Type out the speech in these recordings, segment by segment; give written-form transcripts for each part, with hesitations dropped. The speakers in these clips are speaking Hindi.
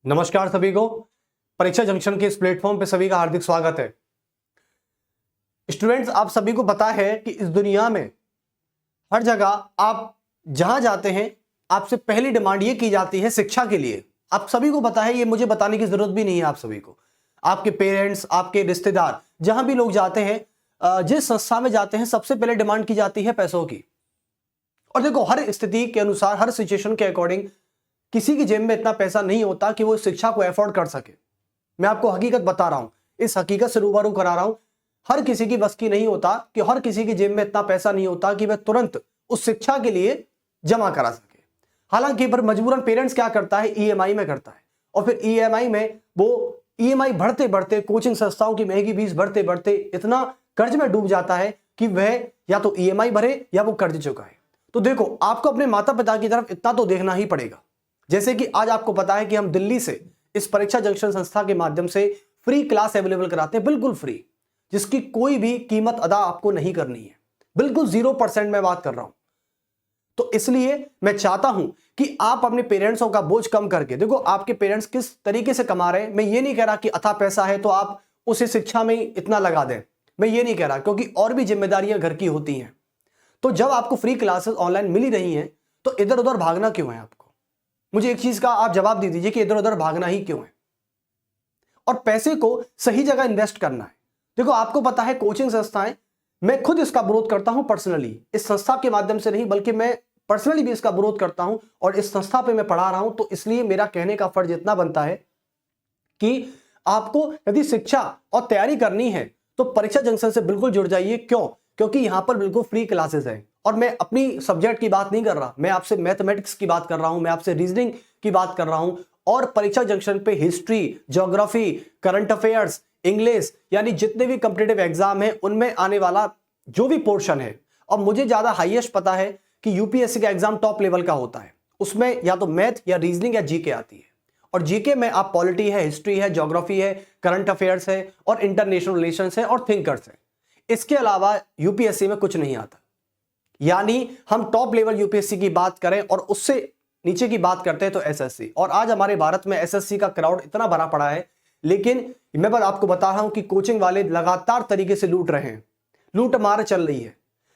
नमस्कार सभी को। परीक्षा जंक्शन के इस प्लेटफॉर्म पे सभी का हार्दिक स्वागत है। स्टूडेंट्स, आप सभी को पता है कि इस दुनिया में हर जगह आप जहां जाते हैं आपसे पहली डिमांड ये की जाती है शिक्षा के लिए। आप सभी को पता है, ये मुझे बताने की जरूरत भी नहीं है। आप सभी को, आपके पेरेंट्स, आपके रिश्तेदार, जहां भी लोग जाते हैं, जिस संस्था में जाते हैं, सबसे पहले डिमांड की जाती है पैसों की। और देखो, हर स्थिति के अनुसार, हर सिचुएशन के अकॉर्डिंग किसी की जेब में इतना पैसा नहीं होता कि वो शिक्षा को एफोर्ड कर सके। मैं आपको हकीकत बता रहा हूं, इस हकीकत से रूबरू करा रहा हूं। हर किसी की बस की नहीं होता कि हर किसी की जेब में इतना पैसा नहीं होता कि वह तुरंत उस शिक्षा के लिए जमा करा सके। हालांकि पर मजबूरन पेरेंट्स क्या करता है, ईएमआई में करता है। और फिर ईएमआई में वो ईएमआई बढ़ते बढ़ते, कोचिंग संस्थाओं की महंगी फीस बढ़ते बढ़ते इतना कर्ज में डूब जाता है कि वह या तो ईएमआई भरे या वो कर्ज चुकाए। तो देखो, आपको अपने माता पिता की तरफ इतना तो देखना ही पड़ेगा। जैसे कि आज आपको पता है कि हम दिल्ली से इस परीक्षा जंक्शन संस्था के माध्यम से फ्री क्लास अवेलेबल कराते हैं, बिल्कुल फ्री, जिसकी कोई भी कीमत अदा आपको नहीं करनी है। बिल्कुल 0% में बात कर रहा हूं। तो इसलिए मैं चाहता हूं कि आप अपने पेरेंट्सों का बोझ कम करके, देखो आपके पेरेंट्स किस तरीके से कमा रहे हैं। मैं ये नहीं कह रहा कि अथा पैसा है तो आप उसे शिक्षा में इतना लगा दें, मैं ये नहीं कह रहा, क्योंकि और भी जिम्मेदारियां घर की होती हैं। तो जब आपको फ्री क्लासेस ऑनलाइन मिल ही रही हैं तो इधर उधर भागना क्यों है? आपको मुझे एक चीज का आप जवाब दे दीजिए कि इधर उधर भागना ही क्यों है, और पैसे को सही जगह इन्वेस्ट करना है। देखो, आपको पता है कोचिंग संस्थाएं, मैं खुद इसका विरोध करता हूं पर्सनली, इस संस्था के माध्यम से नहीं बल्कि मैं पर्सनली भी इसका विरोध करता हूं, और इस संस्था पे मैं पढ़ा रहा हूं। तो इसलिए मेरा कहने का फर्ज इतना बनता है कि आपको यदि शिक्षा और तैयारी करनी है तो परीक्षा जंक्शन से बिल्कुल जुड़ जाइए। क्यों? क्योंकि यहां पर बिल्कुल फ्री क्लासेस है। और मैं अपनी सब्जेक्ट की बात नहीं कर रहा, मैं आपसे मैथमेटिक्स की बात कर रहा हूं, मैं आपसे रीजनिंग की बात कर रहा हूं। और परीक्षा जंक्शन पे history, geography, current affairs, English, यानी जितने भी कॉम्पिटिटिव एग्जाम है उनमें आने वाला जो भी पोर्शन है। और मुझे ज्यादा हाईएस्ट पता है कि यूपीएससी का एग्जाम टॉप लेवल का होता है, उसमें या तो मैथ या रीजनिंग या जीके आती है। और जीके में आप पॉलिटी है, हिस्ट्री है, ज्योग्राफी है, करंट अफेयर्स है, और इंटरनेशनल रिलेशंस है, और थिंकर्स है। इसके अलावा यूपीएससी में कुछ नहीं आता। यानी हम टॉप लेवल यूपीएससी की बात करें और उससे नीचे की बात करते हैं तो एसएससी। और आज हमारे भारत में एसएससी का क्राउड इतना भरा पड़ा है, लेकिन मैं बस आपको बता रहा हूं कि कोचिंग वाले लगातार तरीके से लूट रहे हैं, लूट मार चल रही है।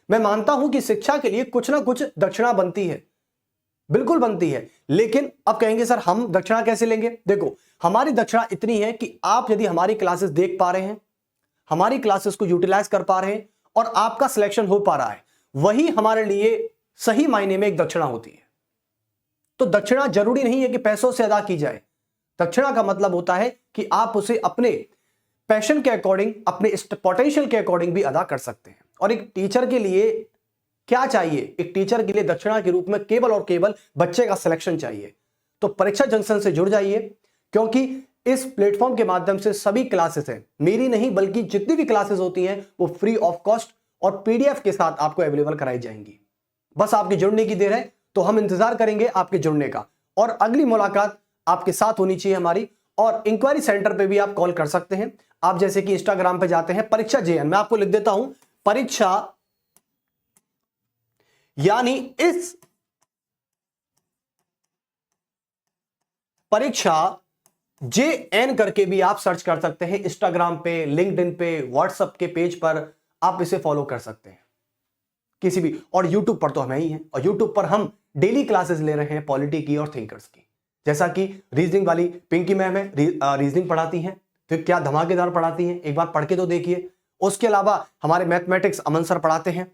मैं मानता हूं कि शिक्षा के लिए कुछ ना कुछ दक्षिणा बनती है, बिल्कुल बनती है। लेकिन अब कहेंगे सर हम दक्षिणा कैसे लेंगे? देखो, हमारी दक्षिणा इतनी है कि आप यदि हमारी क्लासेस देख पा रहे हैं, हमारी क्लासेस को यूटिलाइज कर पा रहे हैं, और आपका सिलेक्शन हो पा रहा है, वही हमारे लिए सही मायने में एक दक्षिणा होती है। तो दक्षिणा जरूरी नहीं है कि पैसों से अदा की जाए। दक्षिणा का मतलब होता है कि आप उसे अपने पैशन के अकॉर्डिंग, अपने पोटेंशियल के अकॉर्डिंग भी अदा कर सकते हैं। और एक टीचर के लिए क्या चाहिए? एक टीचर के लिए दक्षिणा के रूप में केवल और केवल बच्चे का सिलेक्शन चाहिए। तो परीक्षा जंक्शन से जुड़ जाइए, क्योंकि इस प्लेटफॉर्म के माध्यम से सभी क्लासेस हैं, मेरी नहीं बल्कि जितनी भी क्लासेस होती हैं वो फ्री ऑफ कॉस्ट और पीडीएफ के साथ आपको अवेलेबल कराई जाएंगी। बस आपके जुड़ने की देर है, तो हम इंतजार करेंगे आपके जुड़ने का। और अगली मुलाकात आपके साथ होनी चाहिए हमारी। और इंक्वायरी सेंटर पे भी आप कॉल कर सकते हैं। आप जैसे कि इंस्टाग्राम पे जाते हैं, परीक्षा जेएन, मैं आपको लिख देता हूं, परीक्षा यानी इस परीक्षा जेएन करके भी आप सर्च कर सकते हैं। इंस्टाग्राम पे, लिंक्डइन पे, व्हाट्सएप के पेज पर आप इसे फॉलो कर सकते हैं किसी भी। और यूट्यूब पर तो हम ही हैं, और यूट्यूब पर हम डेली क्लासेस ले रहे हैं पॉलिटी की और थिंकर्स की। जैसा कि रीजनिंग वाली पिंकी मैम है, रीजनिंग पढ़ाती हैं, तो क्या धमाकेदार पढ़ाती हैं, एक बार पढ़ के तो देखिए। उसके अलावा हमारे मैथमेटिक्स अमन सर पढ़ाते हैं,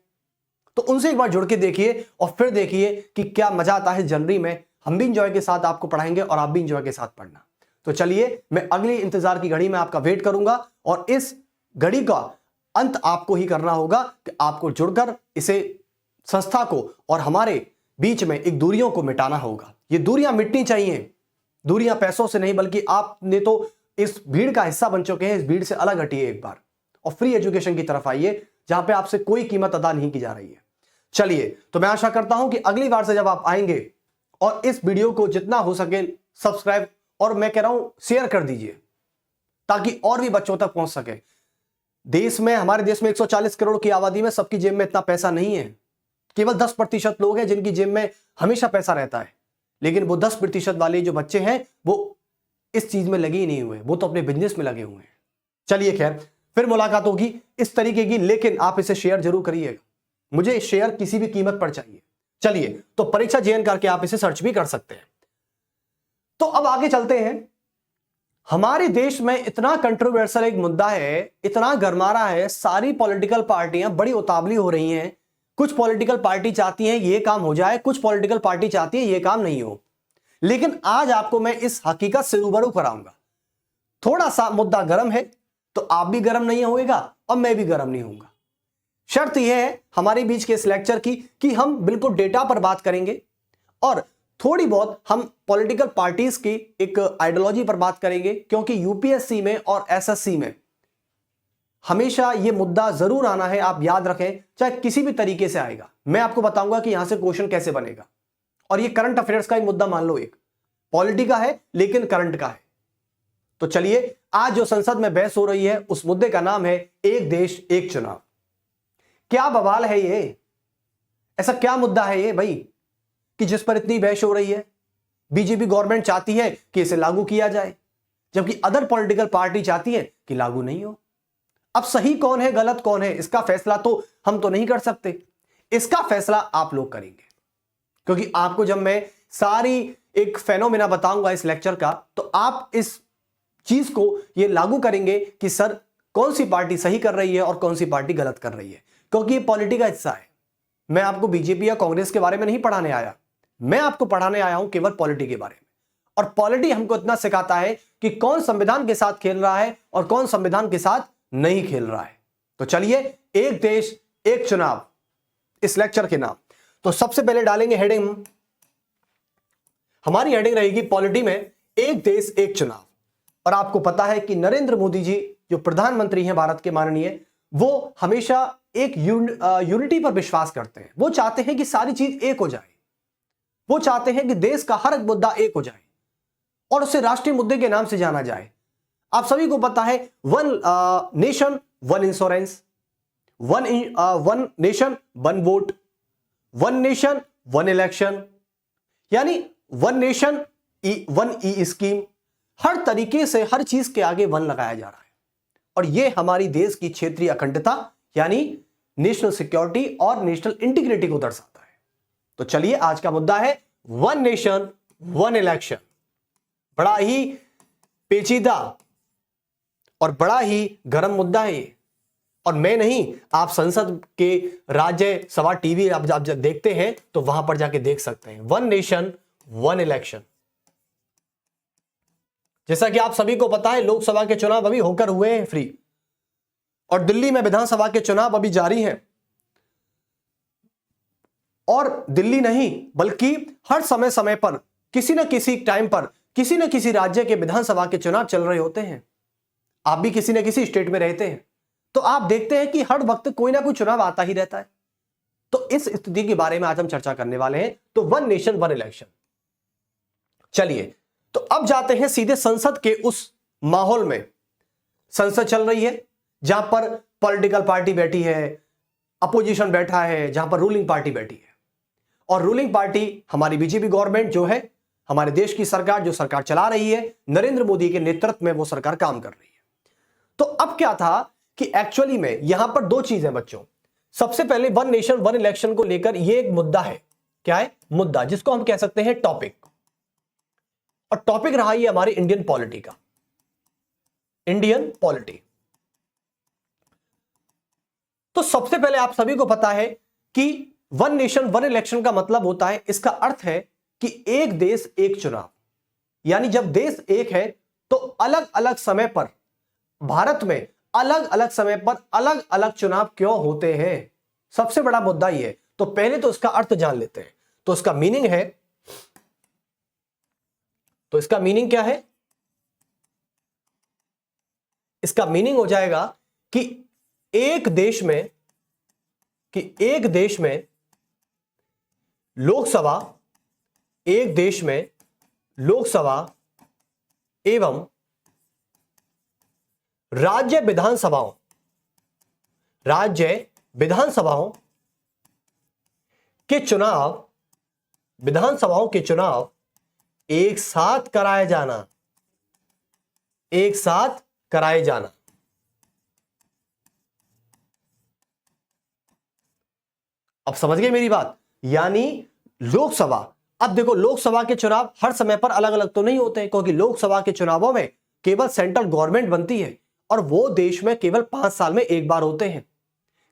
तो उनसे एक बार जुड़ के देखिए और फिर देखिए कि क्या मजा आता है। जनवरी में हम भी इंजॉय के साथ आपको पढ़ाएंगे और आप भी इंजॉय के साथ पढ़ना। तो चलिए, मैं अगली इंतजार की घड़ी में आपका वेट करूंगा, और इस घड़ी का अंत आपको ही करना होगा कि आपको जुड़कर इसे संस्था को और हमारे बीच में एक दूरियों को मिटाना होगा। ये दूरियां मिटनी चाहिए, दूरियां पैसों से नहीं, बल्कि आपने तो इस भीड़ का हिस्सा बन चुके हैं। इस भीड़ से अलग हटिए एक बार, और फ्री एजुकेशन की तरफ आइए, जहां पे आपसे कोई कीमत अदा नहीं की जा रही है। चलिए, तो मैं आशा करता हूं कि अगली बार से जब आप आएंगे, और इस वीडियो को जितना हो सके सब्सक्राइब, और मैं कह रहा हूं शेयर कर दीजिए, ताकि और भी बच्चों तक पहुंच सके। देश में, हमारे देश में 140 करोड़ की आबादी में सबकी जेब में इतना पैसा नहीं है। केवल 10% लोग हैं जिनकी जेब में हमेशा पैसा रहता है। लेकिन वो 10% वाले जो बच्चे हैं, वो इस चीज में लगे ही नहीं हुए, वो तो अपने बिजनेस में लगे हुए हैं। चलिए खैर, फिर मुलाकात होगी इस तरीके की, लेकिन आप इसे शेयर जरूर करिएगा, मुझे शेयर किसी भी कीमत पर चाहिए। चलिए, तो परीक्षा जेएन करके आप इसे सर्च भी कर सकते हैं। तो अब आगे चलते हैं। हमारे देश में इतना कंट्रोवर्शियल एक मुद्दा है, इतना गरमा रहा है, सारी पॉलिटिकल पार्टियां बड़ी उतावली हो रही हैं। कुछ पॉलिटिकल पार्टी चाहती हैं ये काम हो जाए, कुछ पॉलिटिकल पार्टी चाहती है ये काम नहीं हो। लेकिन आज आपको मैं इस हकीकत से रूबरू कराऊंगा। थोड़ा सा मुद्दा गर्म है तो आप भी गर्म नहीं होएगा और मैं भी गर्म नहीं होऊंगा। शर्त यह है हमारे बीच के इस लेक्चर की कि हम बिल्कुल डेटा पर बात करेंगे और थोड़ी बहुत हम पॉलिटिकल पार्टीज की एक आइडियोलॉजी पर बात करेंगे, क्योंकि यूपीएससी में और एसएससी में हमेशा यह मुद्दा जरूर आना है। आप याद रखें, चाहे किसी भी तरीके से आएगा, मैं आपको बताऊंगा कि यहां से क्वेश्चन कैसे बनेगा। और ये करंट अफेयर्स का एक मुद्दा मान लो, एक पॉलिटी का है लेकिन करंट का है। तो चलिए, आज जो संसद में बहस हो रही है उस मुद्दे का नाम है एक देश एक चुनाव। क्या बवाल है ये, ऐसा क्या मुद्दा है ये भाई कि जिस पर इतनी बहस हो रही है? बीजेपी गवर्नमेंट चाहती है कि इसे लागू किया जाए, जबकि अदर पॉलिटिकल पार्टी चाहती है कि लागू नहीं हो। अब सही कौन है गलत कौन है, इसका फैसला तो हम तो नहीं कर सकते, इसका फैसला आप लोग करेंगे। क्योंकि आपको जब मैं सारी एक फेनोमेना बताऊंगा इस लेक्चर का, तो आप इस चीज को ये लागू करेंगे कि सर कौन सी पार्टी सही कर रही है और कौन सी पार्टी गलत कर रही है, क्योंकि ये पॉलिटी का हिस्सा है। मैं आपको बीजेपी या कांग्रेस के बारे में नहीं पढ़ाने आया, मैं आपको पढ़ाने आया हूं केवल पॉलिटी के बारे में। और पॉलिटी हमको इतना सिखाता है कि कौन संविधान के साथ खेल रहा है और कौन संविधान के साथ नहीं खेल रहा है। तो चलिए, एक देश एक चुनाव इस लेक्चर के नाम। तो सबसे पहले डालेंगे हेडिंग, हमारी हेडिंग रहेगी पॉलिटी में एक देश एक चुनाव। और आपको पता है कि नरेंद्र मोदी जी जो प्रधानमंत्री हैं भारत के माननीय, वो हमेशा एक यूनिटी पर विश्वास करते हैं। वो चाहते हैं कि सारी चीज एक हो जाए, वो चाहते हैं कि देश का हर एक मुद्दा एक हो जाए और उसे राष्ट्रीय मुद्दे के नाम से जाना जाए। आप सभी को पता है, one nation one insurance, one nation one vote, one nation one election, यानी वन नेशन वन ई स्कीम। हर तरीके से हर चीज के आगे वन लगाया जा रहा है और यह हमारी देश की क्षेत्रीय अखंडता यानी नेशनल सिक्योरिटी और नेशनल इंटीग्रिटी को दर्शाता है। तो चलिए, आज का मुद्दा है वन नेशन वन इलेक्शन। बड़ा ही पेचीदा और बड़ा ही गर्म मुद्दा है ये। और मैं नहीं, आप संसद के राज्यसभा टीवी आप जब देखते हैं तो वहां पर जाके देख सकते हैं, वन नेशन वन इलेक्शन। जैसा कि आप सभी को पता है, लोकसभा के चुनाव अभी होकर हुए हैं फ्री, और दिल्ली में विधानसभा के चुनाव अभी जारी हैं। और दिल्ली नहीं बल्कि हर समय समय पर किसी न किसी टाइम पर किसी न किसी राज्य के विधानसभा के चुनाव चल रहे होते हैं। आप भी किसी न किसी स्टेट में रहते हैं, तो आप देखते हैं कि हर वक्त कोई ना कोई चुनाव आता ही रहता है। तो इस स्थिति के बारे में आज हम चर्चा करने वाले हैं। तो वन नेशन वन इलेक्शन। चलिए, तो अब जाते हैं सीधे संसद के उस माहौल में। संसद चल रही है जहां पर पॉलिटिकल पार्टी बैठी है, अपोजिशन बैठा है, जहां पर रूलिंग पार्टी बैठी है। और रूलिंग पार्टी हमारी बीजेपी गवर्नमेंट जो है, हमारे देश की सरकार जो सरकार चला रही है, नरेंद्र मोदी के नेतृत्व में वो सरकार काम कर रही है। तो अब क्या था कि एक्चुअली में यहां पर दो चीजें बच्चों। सबसे पहले वन नेशन वन इलेक्शन को लेकर ये एक मुद्दा है। क्या है मुद्दा? जिसको हम कह सकते हैं टॉपिक। और टॉपिक रहा ये हमारी इंडियन पॉलिटी का, इंडियन पॉलिटी। तो सबसे पहले आप सभी को पता है कि वन नेशन वन इलेक्शन का मतलब होता है, इसका अर्थ है कि एक देश एक चुनाव। यानी जब देश एक है तो अलग अलग समय पर भारत में अलग अलग समय पर अलग अलग चुनाव क्यों होते हैं, सबसे बड़ा मुद्दा यह है। तो पहले तो इसका अर्थ जान लेते हैं। तो इसका मीनिंग है, तो इसका मीनिंग क्या है? इसका मीनिंग हो जाएगा कि एक देश में लोकसभा, एक देश में लोकसभा एवं राज्य विधानसभाओं के चुनाव एक साथ कराया जाना। एक साथ कराए जाना। अब समझ गए मेरी बात? यानी लोकसभा, अब देखो लोकसभा के चुनाव हर समय पर अलग अलग तो नहीं होते हैं, क्योंकि लोकसभा के चुनावों में केवल सेंट्रल गवर्नमेंट बनती है और वो देश में केवल 5 साल में एक बार होते हैं।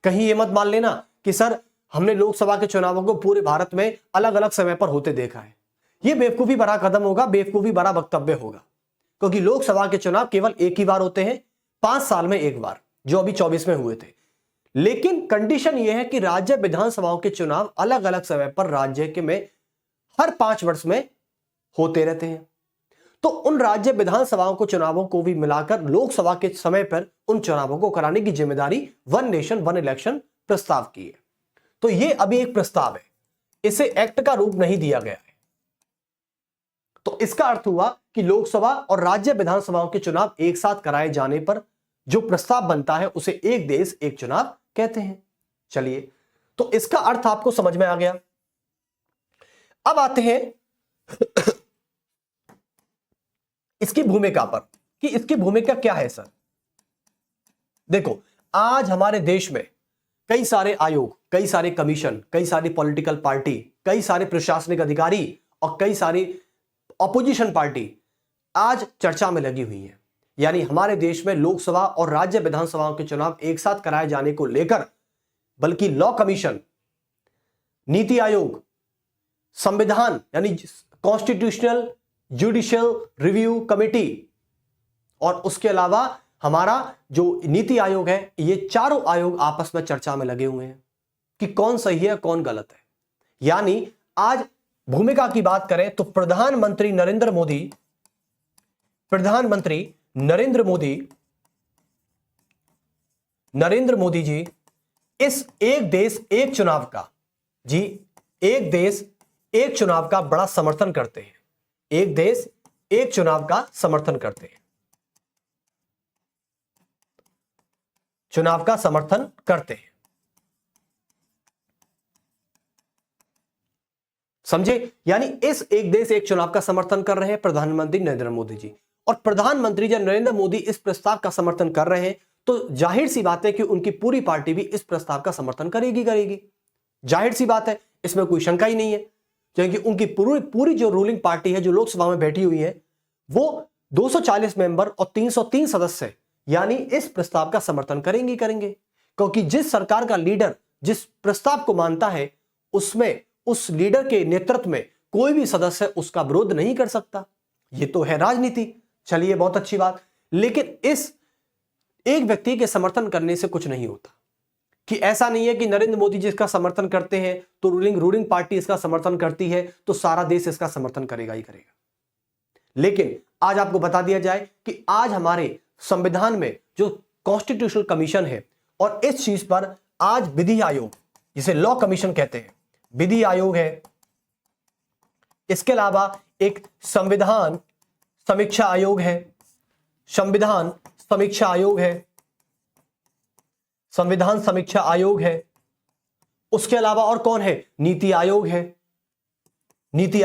कहीं ये मत मान लेना कि सर हमने लोकसभा के चुनावों को पूरे भारत में अलग अलग समय पर होते देखा है। यह बेवकूफी भरा कदम होगा, बेवकूफी भरा वक्तव्य होगा, क्योंकि लोकसभा के चुनाव केवल एक ही बार होते हैं, 5 साल में एक बार, जो अभी 24 में हुए थे। लेकिन कंडीशन यह है कि राज्य विधानसभाओं के चुनाव अलग अलग समय पर राज्य के में हर 5 वर्ष में होते रहते हैं। तो उन राज्य विधानसभाओं को चुनावों को भी मिलाकर लोकसभा के समय पर उन चुनावों को कराने की जिम्मेदारी वन नेशन वन इलेक्शन प्रस्ताव की है। तो यह अभी एक प्रस्ताव है, इसे एक्ट का रूप नहीं दिया गया है। तो इसका अर्थ हुआ कि लोकसभा और राज्य विधानसभाओं के चुनाव एक साथ कराए जाने पर जो प्रस्ताव बनता है उसे एक देश एक चुनाव कहते हैं। चलिए, तो इसका अर्थ आपको समझ में आ गया। अब आते हैं इसकी भूमिका पर कि इसकी भूमिका क्या है सर। देखो, आज हमारे देश में कई सारे आयोग, कई सारे कमीशन, कई सारी पॉलिटिकल पार्टी, कई सारे प्रशासनिक अधिकारी और कई सारी ऑपोजिशन पार्टी आज चर्चा में लगी हुई है। यानी हमारे देश में लोकसभा और राज्य विधानसभाओं के चुनाव एक साथ कराए जाने को लेकर बल्कि लॉ कमीशन, नीति आयोग, संविधान यानी कॉन्स्टिट्यूशनल जुडिशियल रिव्यू कमेटी और उसके अलावा हमारा जो नीति आयोग है, ये चारों आयोग आपस में चर्चा में लगे हुए हैं कि कौन सही है कौन गलत है। यानी आज भूमिका की बात करें तो प्रधानमंत्री नरेंद्र मोदी जी इस एक देश एक चुनाव का एक देश एक चुनाव का बड़ा समर्थन करते हैं। एक देश एक चुनाव का समर्थन करते हैं, चुनाव का समर्थन करते हैं। समझे? यानी इस एक देश एक चुनाव का समर्थन कर रहे हैं प्रधानमंत्री नरेंद्र मोदी जी। और प्रधानमंत्री जब नरेंद्र मोदी इस प्रस्ताव का समर्थन कर रहे हैं तो जाहिर सी बात है कि उनकी पूरी पार्टी भी इस प्रस्ताव का समर्थन करेगी। जाहिर सी बात है, इसमें कोई शंका ही नहीं है, क्योंकि उनकी पूरी जो रूलिंग पार्टी है जो लोकसभा में बैठी हुई है वो 240 मेंबर और 303 सदस्य यानी इस प्रस्ताव का समर्थन करेंगे, क्योंकि जिस सरकार का लीडर जिस प्रस्ताव को मानता है उसमें उस लीडर के नेतृत्व में कोई भी सदस्य उसका विरोध नहीं कर सकता। ये तो है राजनीति। चलिए, बहुत अच्छी बात। लेकिन इस एक व्यक्ति के समर्थन करने से कुछ नहीं होता, कि ऐसा नहीं है कि नरेंद्र मोदी जी इसका समर्थन करते हैं तो रूलिंग पार्टी इसका समर्थन करती है तो सारा देश इसका समर्थन करेगा ही करेगा। लेकिन आज आपको बता दिया जाए कि आज हमारे संविधान में जो कॉन्स्टिट्यूशनल कमीशन है और इस चीज पर आज विधि आयोग, जिसे लॉ कमीशन कहते हैं, विधि आयोग है। इसके अलावा एक संविधान समीक्षा आयोग है, संविधान समीक्षा आयोग है। उसके अलावा और कौन है? नीति आयोग है। नीति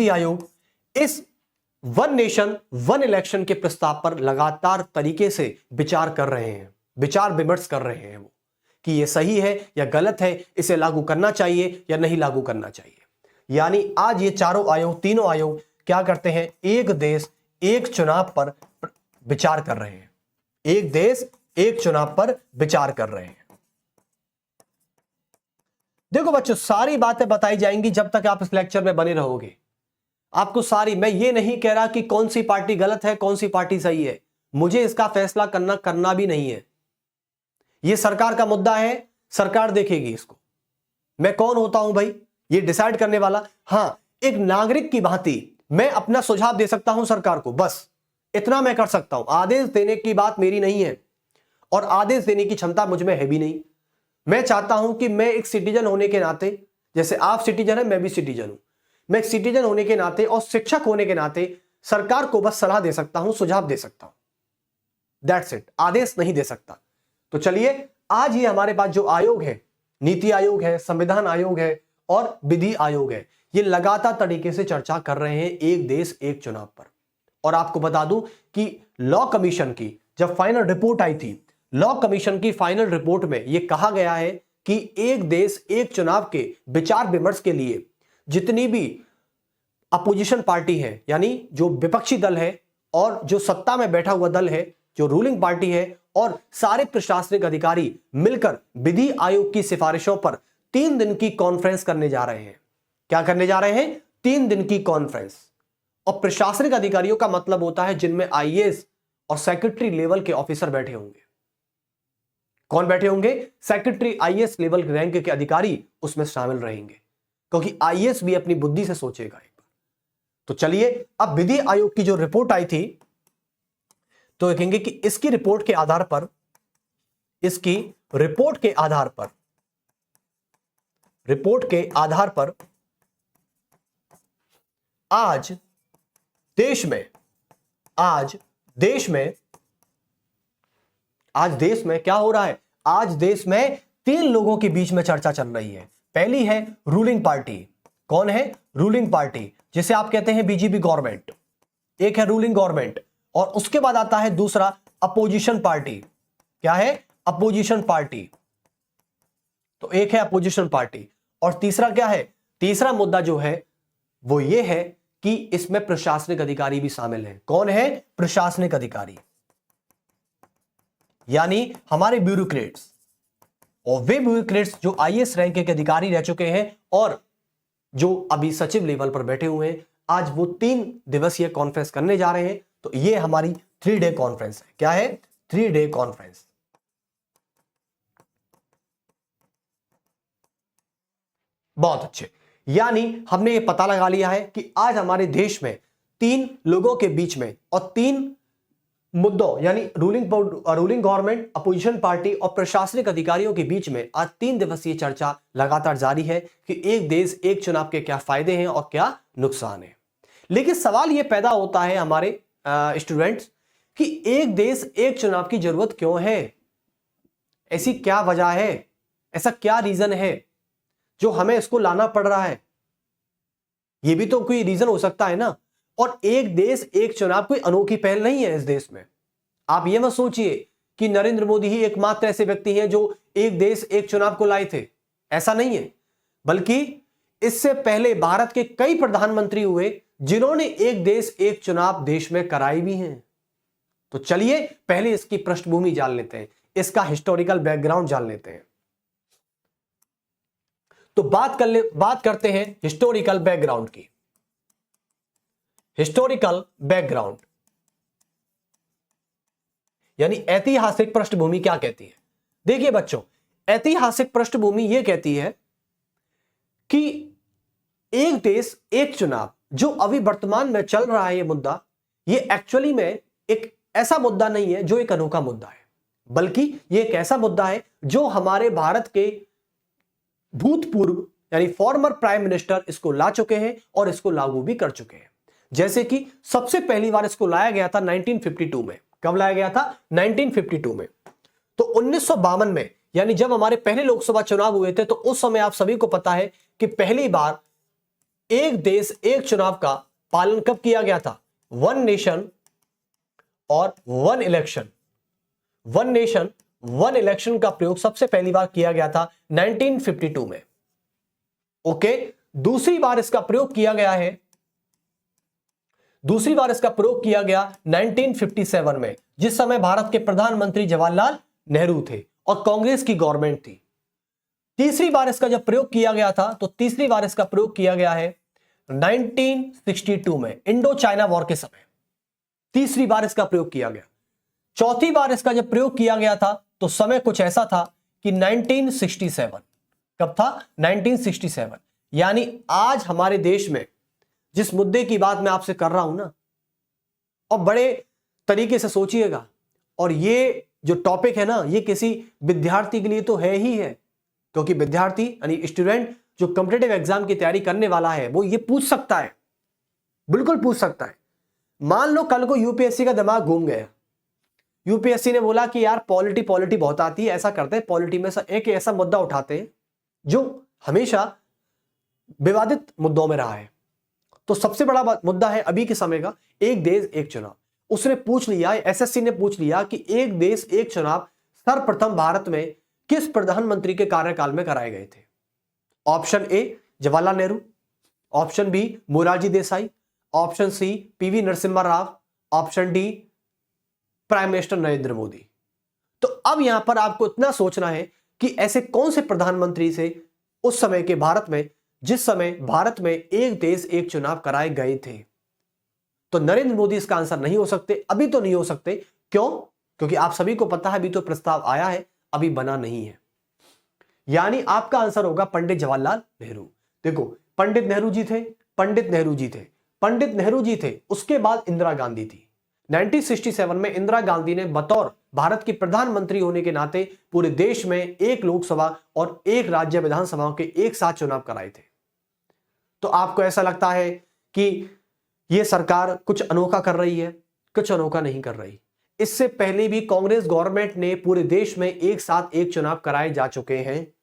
आयोग इस वन नेशन वन इलेक्शन के प्रस्ताव पर लगातार तरीके से विचार कर रहे हैं, विचार विमर्श कर रहे हैं वो, कि ये सही है या गलत है, इसे लागू करना चाहिए या नहीं लागू करना चाहिए। यानी आज ये चारों आयोग, तीनों आयोग क्या करते हैं? एक देश एक चुनाव पर विचार कर रहे हैं, एक देश एक चुनाव पर विचार कर रहे हैं। देखो बच्चों, सारी बातें बताई जाएंगी जब तक आप इस लेक्चर में बने रहोगे। आपको सारी, मैं ये नहीं कह रहा कि कौन सी पार्टी गलत है कौन सी पार्टी सही है, मुझे इसका फैसला करना भी नहीं है। यह सरकार का मुद्दा है, सरकार देखेगी इसको। मैं कौन होता हूं भाई ये डिसाइड करने वाला? हां, एक नागरिक की भांति मैं अपना सुझाव दे सकता हूं सरकार को, बस इतना मैं कर सकता हूं। आदेश देने की बात मेरी नहीं है और आदेश देने की क्षमता मुझ में है भी नहीं। मैं चाहता हूं कि मैं एक सिटीजन होने के नाते, जैसे आप सिटीजन हैं मैं भी सिटीजन हूं, मैं एक सिटीजन होने के नाते और शिक्षक होने के नाते सरकार को बस सलाह दे सकता हूं, सुझाव दे सकता हूं, दैट्स इट। आदेश नहीं दे सकता। तो चलिए, आज ये हमारे पास जो आयोग है, नीति आयोग है, संविधान आयोग है और विधि आयोग है, ये लगातार तरीके से चर्चा कर रहे हैं एक देश एक चुनाव पर। और आपको बता दूं कि लॉ कमीशन की जब फाइनल रिपोर्ट आई थी, लॉ कमीशन की फाइनल रिपोर्ट में यह कहा गया है कि एक देश एक चुनाव के विचार विमर्श के लिए जितनी भी अपोजिशन पार्टी है, यानी जो विपक्षी दल है और जो सत्ता में बैठा हुआ दल है, जो रूलिंग पार्टी है, और सारे प्रशासनिक अधिकारी मिलकर विधि आयोग की सिफारिशों पर 3 दिन की कॉन्फ्रेंस करने जा रहे हैं। क्या करने जा रहे हैं? 3 दिन की कॉन्फ्रेंस। और प्रशासनिक अधिकारियों का मतलब होता है जिनमें आईएएस और सेक्रेटरी लेवल के ऑफिसर बैठे होंगे। कौन बैठे होंगे? सेक्रेटरी, आईएएस लेवल रैंक के अधिकारी उसमें शामिल रहेंगे, क्योंकि आईएएस भी अपनी बुद्धि से सोचेगा एक बार। तो चलिए, अब विधि आयोग की जो रिपोर्ट आई थी, तो देखेंगे कि इसकी रिपोर्ट के आधार पर, इसकी रिपोर्ट के आधार पर, रिपोर्ट के आधार पर आज देश में क्या हो रहा है? आज देश में 3 लोगों के बीच में चर्चा चल रही है। पहली है रूलिंग पार्टी। कौन है? रूलिंग पार्टी, जिसे आप कहते हैं बीजेपी गवर्नमेंट। एक है रूलिंग गवर्नमेंट, और उसके बाद आता है दूसरा अपोजिशन पार्टी। क्या है? Opposition party. तो एक है अपोजिशन पार्टी, और तीसरा क्या है? तीसरा मुद्दा जो है वो ये है कि इसमें प्रशासनिक अधिकारी भी शामिल हैं। कौन है? प्रशासनिक अधिकारी, यानी हमारे ब्यूरोक्रेट्स। और वे ब्यूरोक्रेट्स जो आईएएस रैंक के अधिकारी रह चुके हैं और जो अभी सचिव लेवल पर बैठे हुए हैं, आज वो 3 दिवसीय कॉन्फ्रेंस करने जा रहे हैं। तो ये हमारी 3 डे कॉन्फ्रेंस है। क्या है? 3 डे कॉन्फ्रेंस। बहुत अच्छे, यानी हमने ये पता लगा लिया है कि आज हमारे देश में 3 लोगों के बीच में और 3 मुद्दों, यानी रूलिंग गवर्नमेंट, अपोजिशन पार्टी और प्रशासनिक अधिकारियों के बीच में आज 3 दिवसीय चर्चा लगातार जारी है कि एक देश एक चुनाव के क्या फायदे हैं और क्या नुकसान है। लेकिन सवाल यह पैदा होता है हमारे स्टूडेंट्स कि एक देश एक चुनाव की जरूरत क्यों है? ऐसी क्या वजह है? ऐसा क्या रीजन है जो हमें इसको लाना पड़ रहा है? यह भी तो कोई रीजन हो सकता है ना। और एक देश एक चुनाव कोई अनोखी पहल नहीं है इस देश में। आप यह मत सोचिए कि नरेंद्र मोदी ही एकमात्र ऐसे व्यक्ति हैं जो एक देश एक चुनाव को लाए थे। ऐसा नहीं है, बल्कि इससे पहले भारत के कई प्रधानमंत्री हुए जिन्होंने एक देश एक चुनाव देश में कराई भी हैं। तो चलिए पहले इसकी पृष्ठभूमि जान लेते हैं, इसका हिस्टोरिकल बैकग्राउंड जान लेते हैं। तो बात करते हैं हिस्टोरिकल बैकग्राउंड की। हिस्टोरिकल बैकग्राउंड यानी ऐतिहासिक पृष्ठभूमि क्या कहती है? देखिए बच्चों, ऐतिहासिक पृष्ठभूमि यह कहती है कि एक देश एक चुनाव जो अभी वर्तमान में चल रहा है, यह मुद्दा, यह एक्चुअली में एक ऐसा मुद्दा नहीं है जो एक अनोखा मुद्दा है, बल्कि यह एक ऐसा मुद्दा है जो हमारे भारत के भूतपूर्व यानी फॉर्मर प्राइम मिनिस्टर इसको ला चुके हैं और इसको लागू भी कर चुके हैं। जैसे कि सबसे पहली बार इसको लाया गया था 1952 में। कब लाया गया था? 1952 में। तो 1952 में, यानी जब हमारे पहले लोकसभा चुनाव हुए थे, तो उस समय आप सभी को पता है कि पहली बार एक देश एक चुनाव का पालन कब किया गया था? 1 नेशन और 1 इलेक्शन। 1 नेशन 1 इलेक्शन का प्रयोग सबसे पहली बार किया गया था 1952 में। ओके, दूसरी बार इसका प्रयोग किया गया 1957 में, जिस समय भारत के प्रधानमंत्री जवाहरलाल नेहरू थे और कांग्रेस की गवर्नमेंट थी। तीसरी बार इसका जब प्रयोग किया गया था, तो तीसरी बार इसका प्रयोग किया गया है 1962 में, इंडो चाइना वॉर के समय तीसरी बार इसका प्रयोग किया गया। चौथी बार इसका जब प्रयोग किया गया था, तो समय कुछ ऐसा था कि 1967। कब था? 1967। यानी आज हमारे देश में जिस मुद्दे की बात मैं आपसे कर रहा हूं ना, और बड़े तरीके से सोचिएगा, और ये जो टॉपिक है ना, ये किसी विद्यार्थी के लिए तो है ही है, क्योंकि विद्यार्थी यानी स्टूडेंट जो कॉम्पिटिटिव एग्जाम की तैयारी करने वाला है, वो ये पूछ सकता है, बिल्कुल पूछ सकता है। मान लो कल को यूपीएससी का दिमाग घूम गया, यूपीएससी ने बोला कि यार पॉलिटी बहुत आती है, ऐसा करते हैं पॉलिटी में एक ऐसा मुद्दा उठाते हैं जो हमेशा विवादित मुद्दों में रहा है। तो सबसे बड़ा मुद्दा है अभी के समय का एक देश एक चुनाव। उसने पूछ लिया, एसएससी ने पूछ लिया कि एक देश एक चुनाव सर्वप्रथम भारत में किस प्रधानमंत्री के कार्यकाल में कराए गए थे? Option A Jawaharlal Nehru, option B Morarji Desai, option C PV Narasimha Rao, option D prime minister Narendra Modi. तो अब यहां पर आपको इतना सोचना है कि ऐसे कौन से प्रधानमंत्री से उस समय के भारत में, जिस समय भारत में एक देश एक चुनाव कराए गए थे। तो नरेंद्र मोदी इसका आंसर नहीं हो सकते, अभी तो नहीं हो सकते। क्यों? क्योंकि आप सभी को पता है अभी तो प्रस्ताव आया है, अभी बना नहीं है। यानी आपका आंसर होगा पंडित जवाहरलाल नेहरू। देखो पंडित नेहरू जी थे, पंडित नेहरू जी थे, पंडित नेहरू जी थे, उसके बाद इंदिरा गांधी थी। 1967 में इंदिरा गांधी ने बतौर भारत की प्रधानमंत्री होने के नाते पूरे देश में एक लोकसभा और एक राज्य विधानसभाओं के एक साथ चुनाव कराए थे। तो आपको ऐसा लगता है कि यह सरकार कुछ अनोखा कर रही है? कुछ अनोखा नहीं कर रही। इससे पहले भी कांग्रेस गवर्नमेंट ने पूरे देश में एक साथ एक चुनाव कराए जा चुके हैं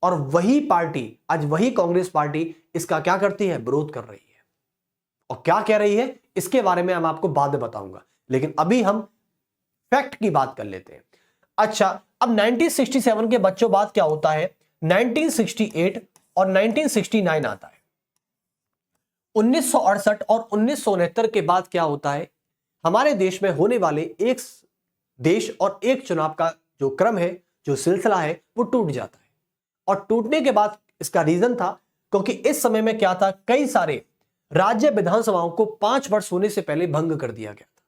और वही पार्टी, आज वही कांग्रेस पार्टी इसका क्या करती है? विरोध कर रही है। और क्या कह रही है इसके बारे में हम आपको बाद में बताऊंगा, लेकिन अभी हम फैक्ट की बात कर लेते हैं। अच्छा, अब 1967 के बच्चों बाद क्या होता है? 1968 और 1969 आता है। 1968 और 1969 के बाद क्या होता है? हमारे देश में होने वाले एक देश और एक चुनाव का जो क्रम है, जो सिलसिला है, वो टूट जाता है। और टूटने के बाद इसका रीजन था क्योंकि इस समय में क्या था, कई सारे राज्य विधानसभाओं को 5 वर्ष होने से पहले भंग कर दिया गया था।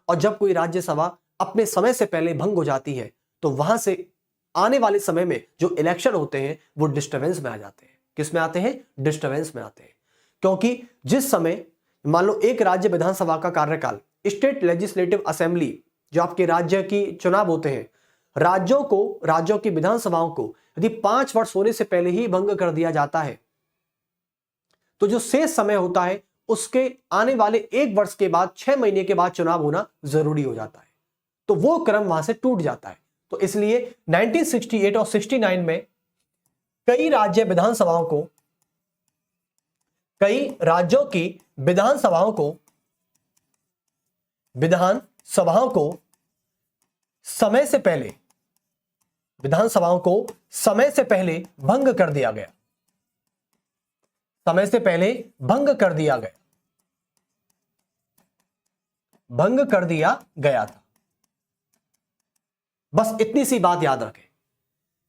और जब कोई राज्यसभा अपने समय से पहले भंग हो जाती है तो वहां से आने वाले समय में जो इलेक्शन होते हैं वो डिस्टर्बेंस में आ जाते हैं। किस में आते हैं? डिस्टर्बेंस में आते हैं। क्योंकि जिस समय मान लो एक राज्य विधानसभा का कार्यकाल, स्टेट लेजिस्लेटिव असेंबली जो आपके राज्य की चुनाव होते हैं, राज्यों की विधानसभाओं को यदि 5 वर्ष होने से पहले ही भंग कर दिया जाता है तो जो शेष समय होता है उसके आने वाले 1 वर्ष के बाद 6 महीने के बाद चुनाव होना जरूरी हो जाता है। तो वो क्रम वहां से टूट जाता है। तो इसलिए 1968 और 69 में कई राज्यों की विधानसभाओं को समय से पहले भंग कर दिया गया। समय से पहले भंग कर दिया गया था। बस इतनी सी बात याद रखें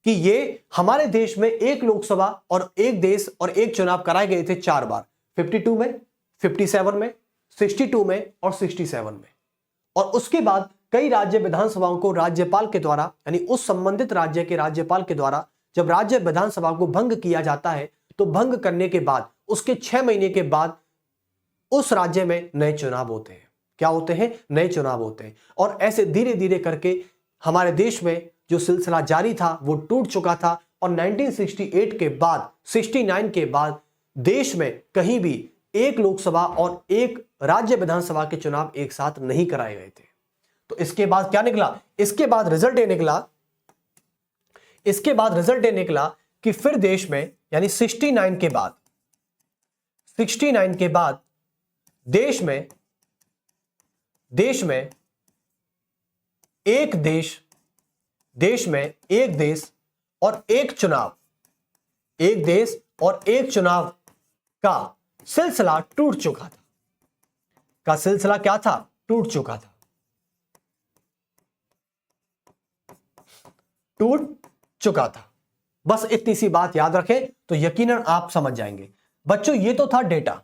कि ये हमारे देश में एक लोकसभा और एक देश और एक चुनाव कराए गए थे 4 बार, 52 में, 57 में, 62 में और 67 में। और उसके बाद कई राज्य विधानसभाओं को राज्यपाल के द्वारा, यानी उस संबंधित राज्य के राज्यपाल के द्वारा जब राज्य विधानसभा को भंग किया जाता है तो भंग करने के बाद उसके 6 महीने के बाद उस राज्य में नए चुनाव होते हैं। क्या होते हैं? नए चुनाव होते हैं। और ऐसे धीरे धीरे करके हमारे देश में जो सिलसिला जारी था वो टूट चुका था। और 1968 के बाद, 69 के बाद देश में कहीं भी एक लोकसभा और एक राज्य विधानसभा के चुनाव एक साथ नहीं कराए गए थे। तो इसके बाद क्या निकला? इसके बाद रिजल्ट ये निकला कि फिर देश में, यानी 69 के बाद देश में एक देश और एक चुनाव का सिलसिला टूट चुका था। टूट चुका था। बस इतनी सी बात याद रखें तो यकीनन आप समझ जाएंगे। बच्चों ये तो था डेटा,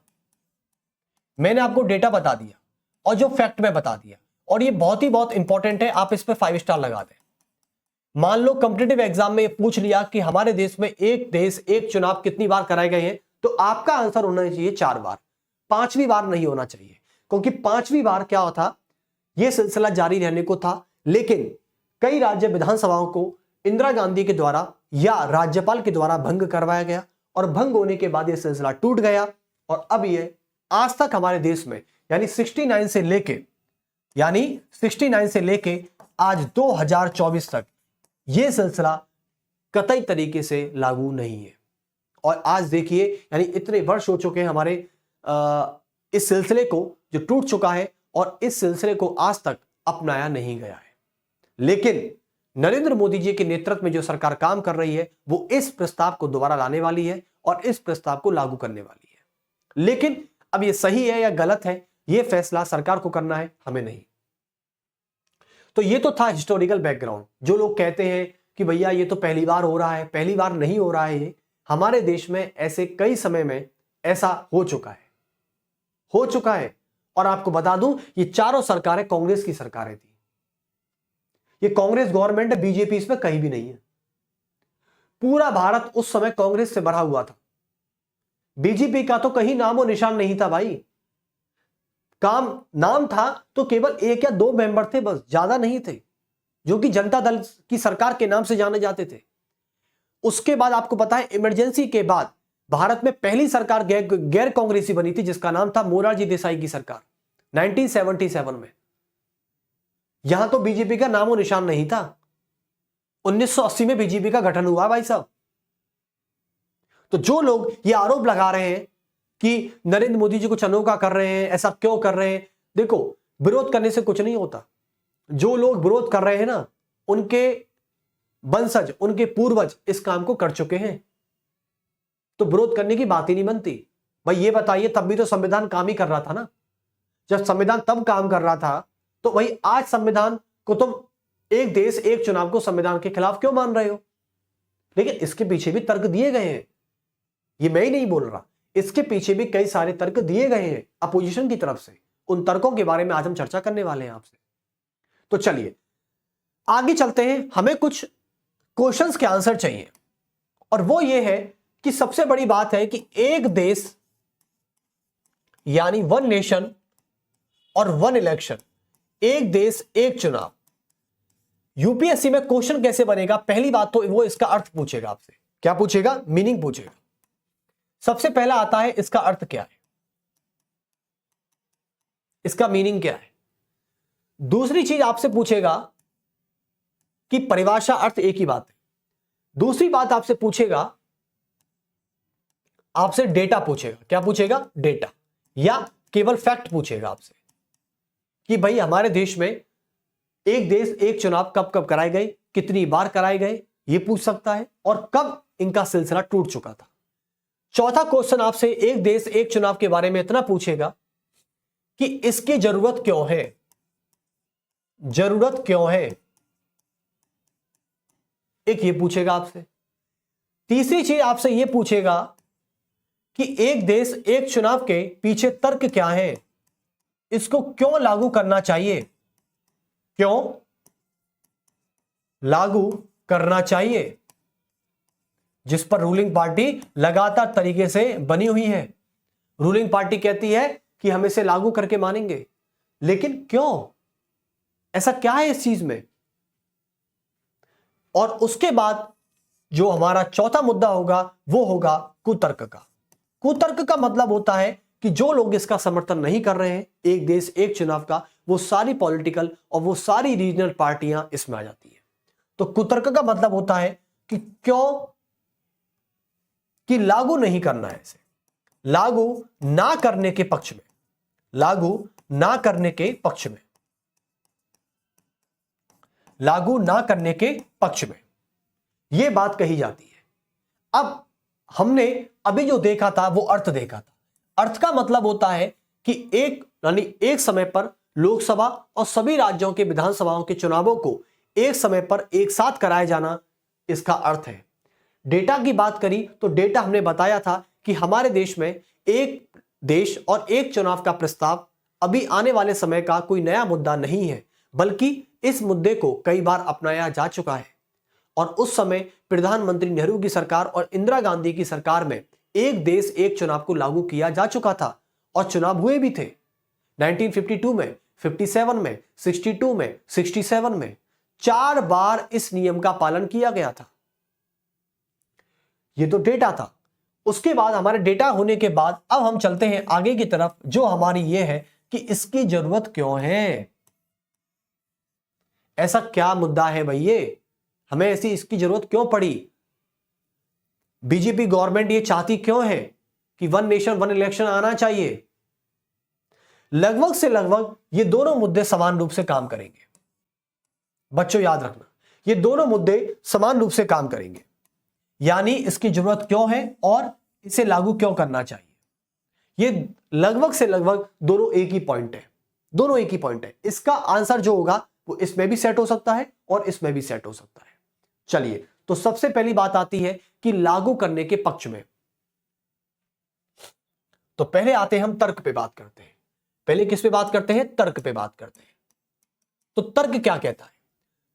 मैंने आपको डेटा बता दिया और जो फैक्ट में बता दिया, और ये बहुत इंपॉर्टेंट है, आप इस पे 5 स्टार लगा दें। मान लो कॉम्पिटिटिव एग्जाम में ये पूछ लिया कि हमारे देश में एक देश एक चुनाव कितनी बार कराए गए हैं, तो आपका आंसर होना चाहिए 4 बार, 5वीं बार नहीं होना चाहिए। क्योंकि 5वीं बार क्या होता, यह सिलसिला जारी रहने को था, लेकिन कई राज्य विधानसभाओं को इंदिरा गांधी के द्वारा या राज्यपाल के द्वारा भंग करवाया गया और भंग होने के बाद यह सिलसिला टूट गया। और अब ये आज तक हमारे देश में यानी 69 से लेके आज 2024 तक यह सिलसिला कतई तरीके से लागू नहीं है। और आज देखिए यानी इतने वर्ष हो चुके हैं हमारे इस सिलसिले को जो टूट चुका है और इस सिलसिले को आज तक अपनाया नहीं गया है। लेकिन नरेंद्र मोदी जी के नेतृत्व में जो सरकार काम कर रही है वो इस प्रस्ताव को दोबारा लाने वाली है और इस प्रस्ताव को लागू करने वाली है। लेकिन अब ये सही है या गलत है ये फैसला सरकार को करना है, हमें नहीं। तो ये तो था हिस्टोरिकल बैकग्राउंड। जो लोग कहते हैं कि भैया ये तो पहली बार हो रहा है, पहली बार नहीं हो रहा है, ये हमारे देश में ऐसे कई समय में ऐसा हो चुका है। और आपको बता दूं ये चारों सरकारें कांग्रेस की सरकारें थी। ये कांग्रेस गवर्नमेंट है, बीजेपी इसमें कहीं भी नहीं है। पूरा भारत उस समय कांग्रेस से भरा हुआ था, बीजेपी का तो कहीं नामो निशान नहीं था भाई। काम नाम था तो केवल 1 या 2 मेंबर थे बस, ज्यादा नहीं थे, जो कि जनता दल की सरकार के नाम से जाने जाते थे। उसके बाद आपको पता है इमरजेंसी के बाद भारत में पहली सरकार गैर कांग्रेसी बनी थी जिसका नाम था मोरारजी देसाई की सरकार 1977 में। यहां तो बीजेपी का नामो निशान नहीं था। 1980 में बीजेपी का गठन हुआ भाई साहब। तो जो लोग ये आरोप लगा रहे हैं कि नरेंद्र मोदी जी कुछ अनोखा कर रहे हैं, ऐसा क्यों कर रहे हैं, देखो विरोध करने से कुछ नहीं होता। जो लोग विरोध कर रहे हैं ना उनके वंशज, उनके पूर्वज इस काम को कर चुके हैं, तो विरोध करने की बात ही नहीं बनती। भाई ये बताइए तब भी तो संविधान काम ही कर रहा था ना। जब संविधान तब काम कर रहा था तो भाई आज संविधान को तुम एक देश एक चुनाव को संविधान के खिलाफ क्यों मान रहे हो? लेकिन इसके पीछे भी तर्क दिए गए हैं, ये मैं ही नहीं बोल रहा, इसके पीछे भी कई सारे तर्क दिए गए हैं अपोजिशन की तरफ से। उन तर्कों के बारे में आज हम चर्चा करने वाले हैं आपसे। तो चलिए आगे चलते हैं। हमें कुछ क्वेश्चंस के आंसर चाहिए और वो ये है कि सबसे बड़ी बात है कि एक देश यानी 1 नेशन और 1 इलेक्शन, एक देश एक चुनाव, यूपीएससी में क्वेश्चन कैसे बनेगा? पहली बात तो वो इसका अर्थ पूछेगा आपसे। क्या पूछेगा? मीनिंग पूछेगा। सबसे पहला आता है इसका अर्थ क्या है, इसका मीनिंग क्या है। दूसरी चीज आपसे पूछेगा कि परिभाषा, अर्थ एक ही बात है। दूसरी बात आपसे पूछेगा, आपसे डेटा पूछेगा। क्या पूछेगा? डेटा, या केवल फैक्ट पूछेगा आपसे कि भाई हमारे देश में एक देश एक चुनाव कब कब कराए गए, कितनी बार कराए गए, ये पूछ सकता है, और कब इनका सिलसिला टूट चुका था। चौथा क्वेश्चन आपसे एक देश एक चुनाव के बारे में इतना पूछेगा कि इसकी जरूरत क्यों है, जरूरत क्यों है, एक ये पूछेगा आपसे। तीसरी चीज आपसे ये पूछेगा कि एक देश एक चुनाव के पीछे तर्क क्या है, इसको क्यों लागू करना चाहिए, क्यों लागू करना चाहिए, जिस पर रूलिंग पार्टी लगातार तरीके से बनी हुई है। रूलिंग पार्टी कहती है कि हम इसे लागू करके मानेंगे, लेकिन क्यों, ऐसा क्या है इस चीज में। और उसके बाद जो हमारा चौथा मुद्दा होगा वो होगा कुतर्क का। कुतर्क का मतलब होता है कि जो लोग इसका समर्थन नहीं कर रहे हैं एक देश एक चुनाव का, वो सारी पॉलिटिकल और वो सारी रीजनल पार्टियां इसमें आ जाती है। तो कुतर्क का मतलब होता है कि क्यों, कि लागू नहीं करना है इसे, लागू ना करने के पक्ष में, लागू ना करने के पक्ष में, लागू ना करने के पक्ष में यह बात कही जाती है। अब हमने अभी जो देखा था वो अर्थ देखा था। अर्थ का मतलब होता है कि एक यानी एक समय पर लोकसभा और सभी राज्यों के विधानसभाओं के चुनावों को एक समय पर एक साथ कराया जाना, इसका अर्थ है। डेटा की बात करी तो डेटा हमने बताया था कि हमारे देश में एक देश और एक चुनाव का प्रस्ताव अभी आने वाले समय का कोई नया मुद्दा नहीं है, बल्कि इस मुद्दे को कई बार अपनाया जा चुका है। और उस समय प्रधानमंत्री नेहरू की सरकार और इंदिरा गांधी की सरकार में एक देश एक चुनाव को लागू किया जा चुका था और चुनाव हुए भी थे 1952 में, 57 में, 62 में, 67 में। 4 बार इस नियम का पालन किया गया था। ये तो डेटा था। उसके बाद हमारे डेटा होने के बाद अब हम चलते हैं आगे की तरफ, जो हमारी ये है कि इसकी जरूरत क्यों है, ऐसा क्या मुद्दा है भाई, ये हमें ऐसी इसकी जरूरत क्यों पड़ी। बीजेपी गवर्नमेंट ये चाहती क्यों है कि वन नेशन वन इलेक्शन आना चाहिए? लगभग से लगभग ये दोनों मुद्दे समान रूप से काम करेंगे। बच्चों याद रखना, ये दोनों मुद्दे समान रूप से काम करेंगे। यानी इसकी जरूरत क्यों है और इसे लागू क्यों करना चाहिए, ये लगभग से लगभग दोनों एक ही पॉइंट है, दोनों एक ही पॉइंट है। इसका आंसर जो होगा वो इसमें भी सेट हो सकता है और इसमें भी सेट हो सकता है। चलिए, तो सबसे पहली बात आती है कि लागू करने के पक्ष में। तो पहले आते हैं हम तर्क पे बात करते हैं। पहले किस पे बात करते हैं? तर्क पे बात करते हैं। तो तर्क क्या कहता है?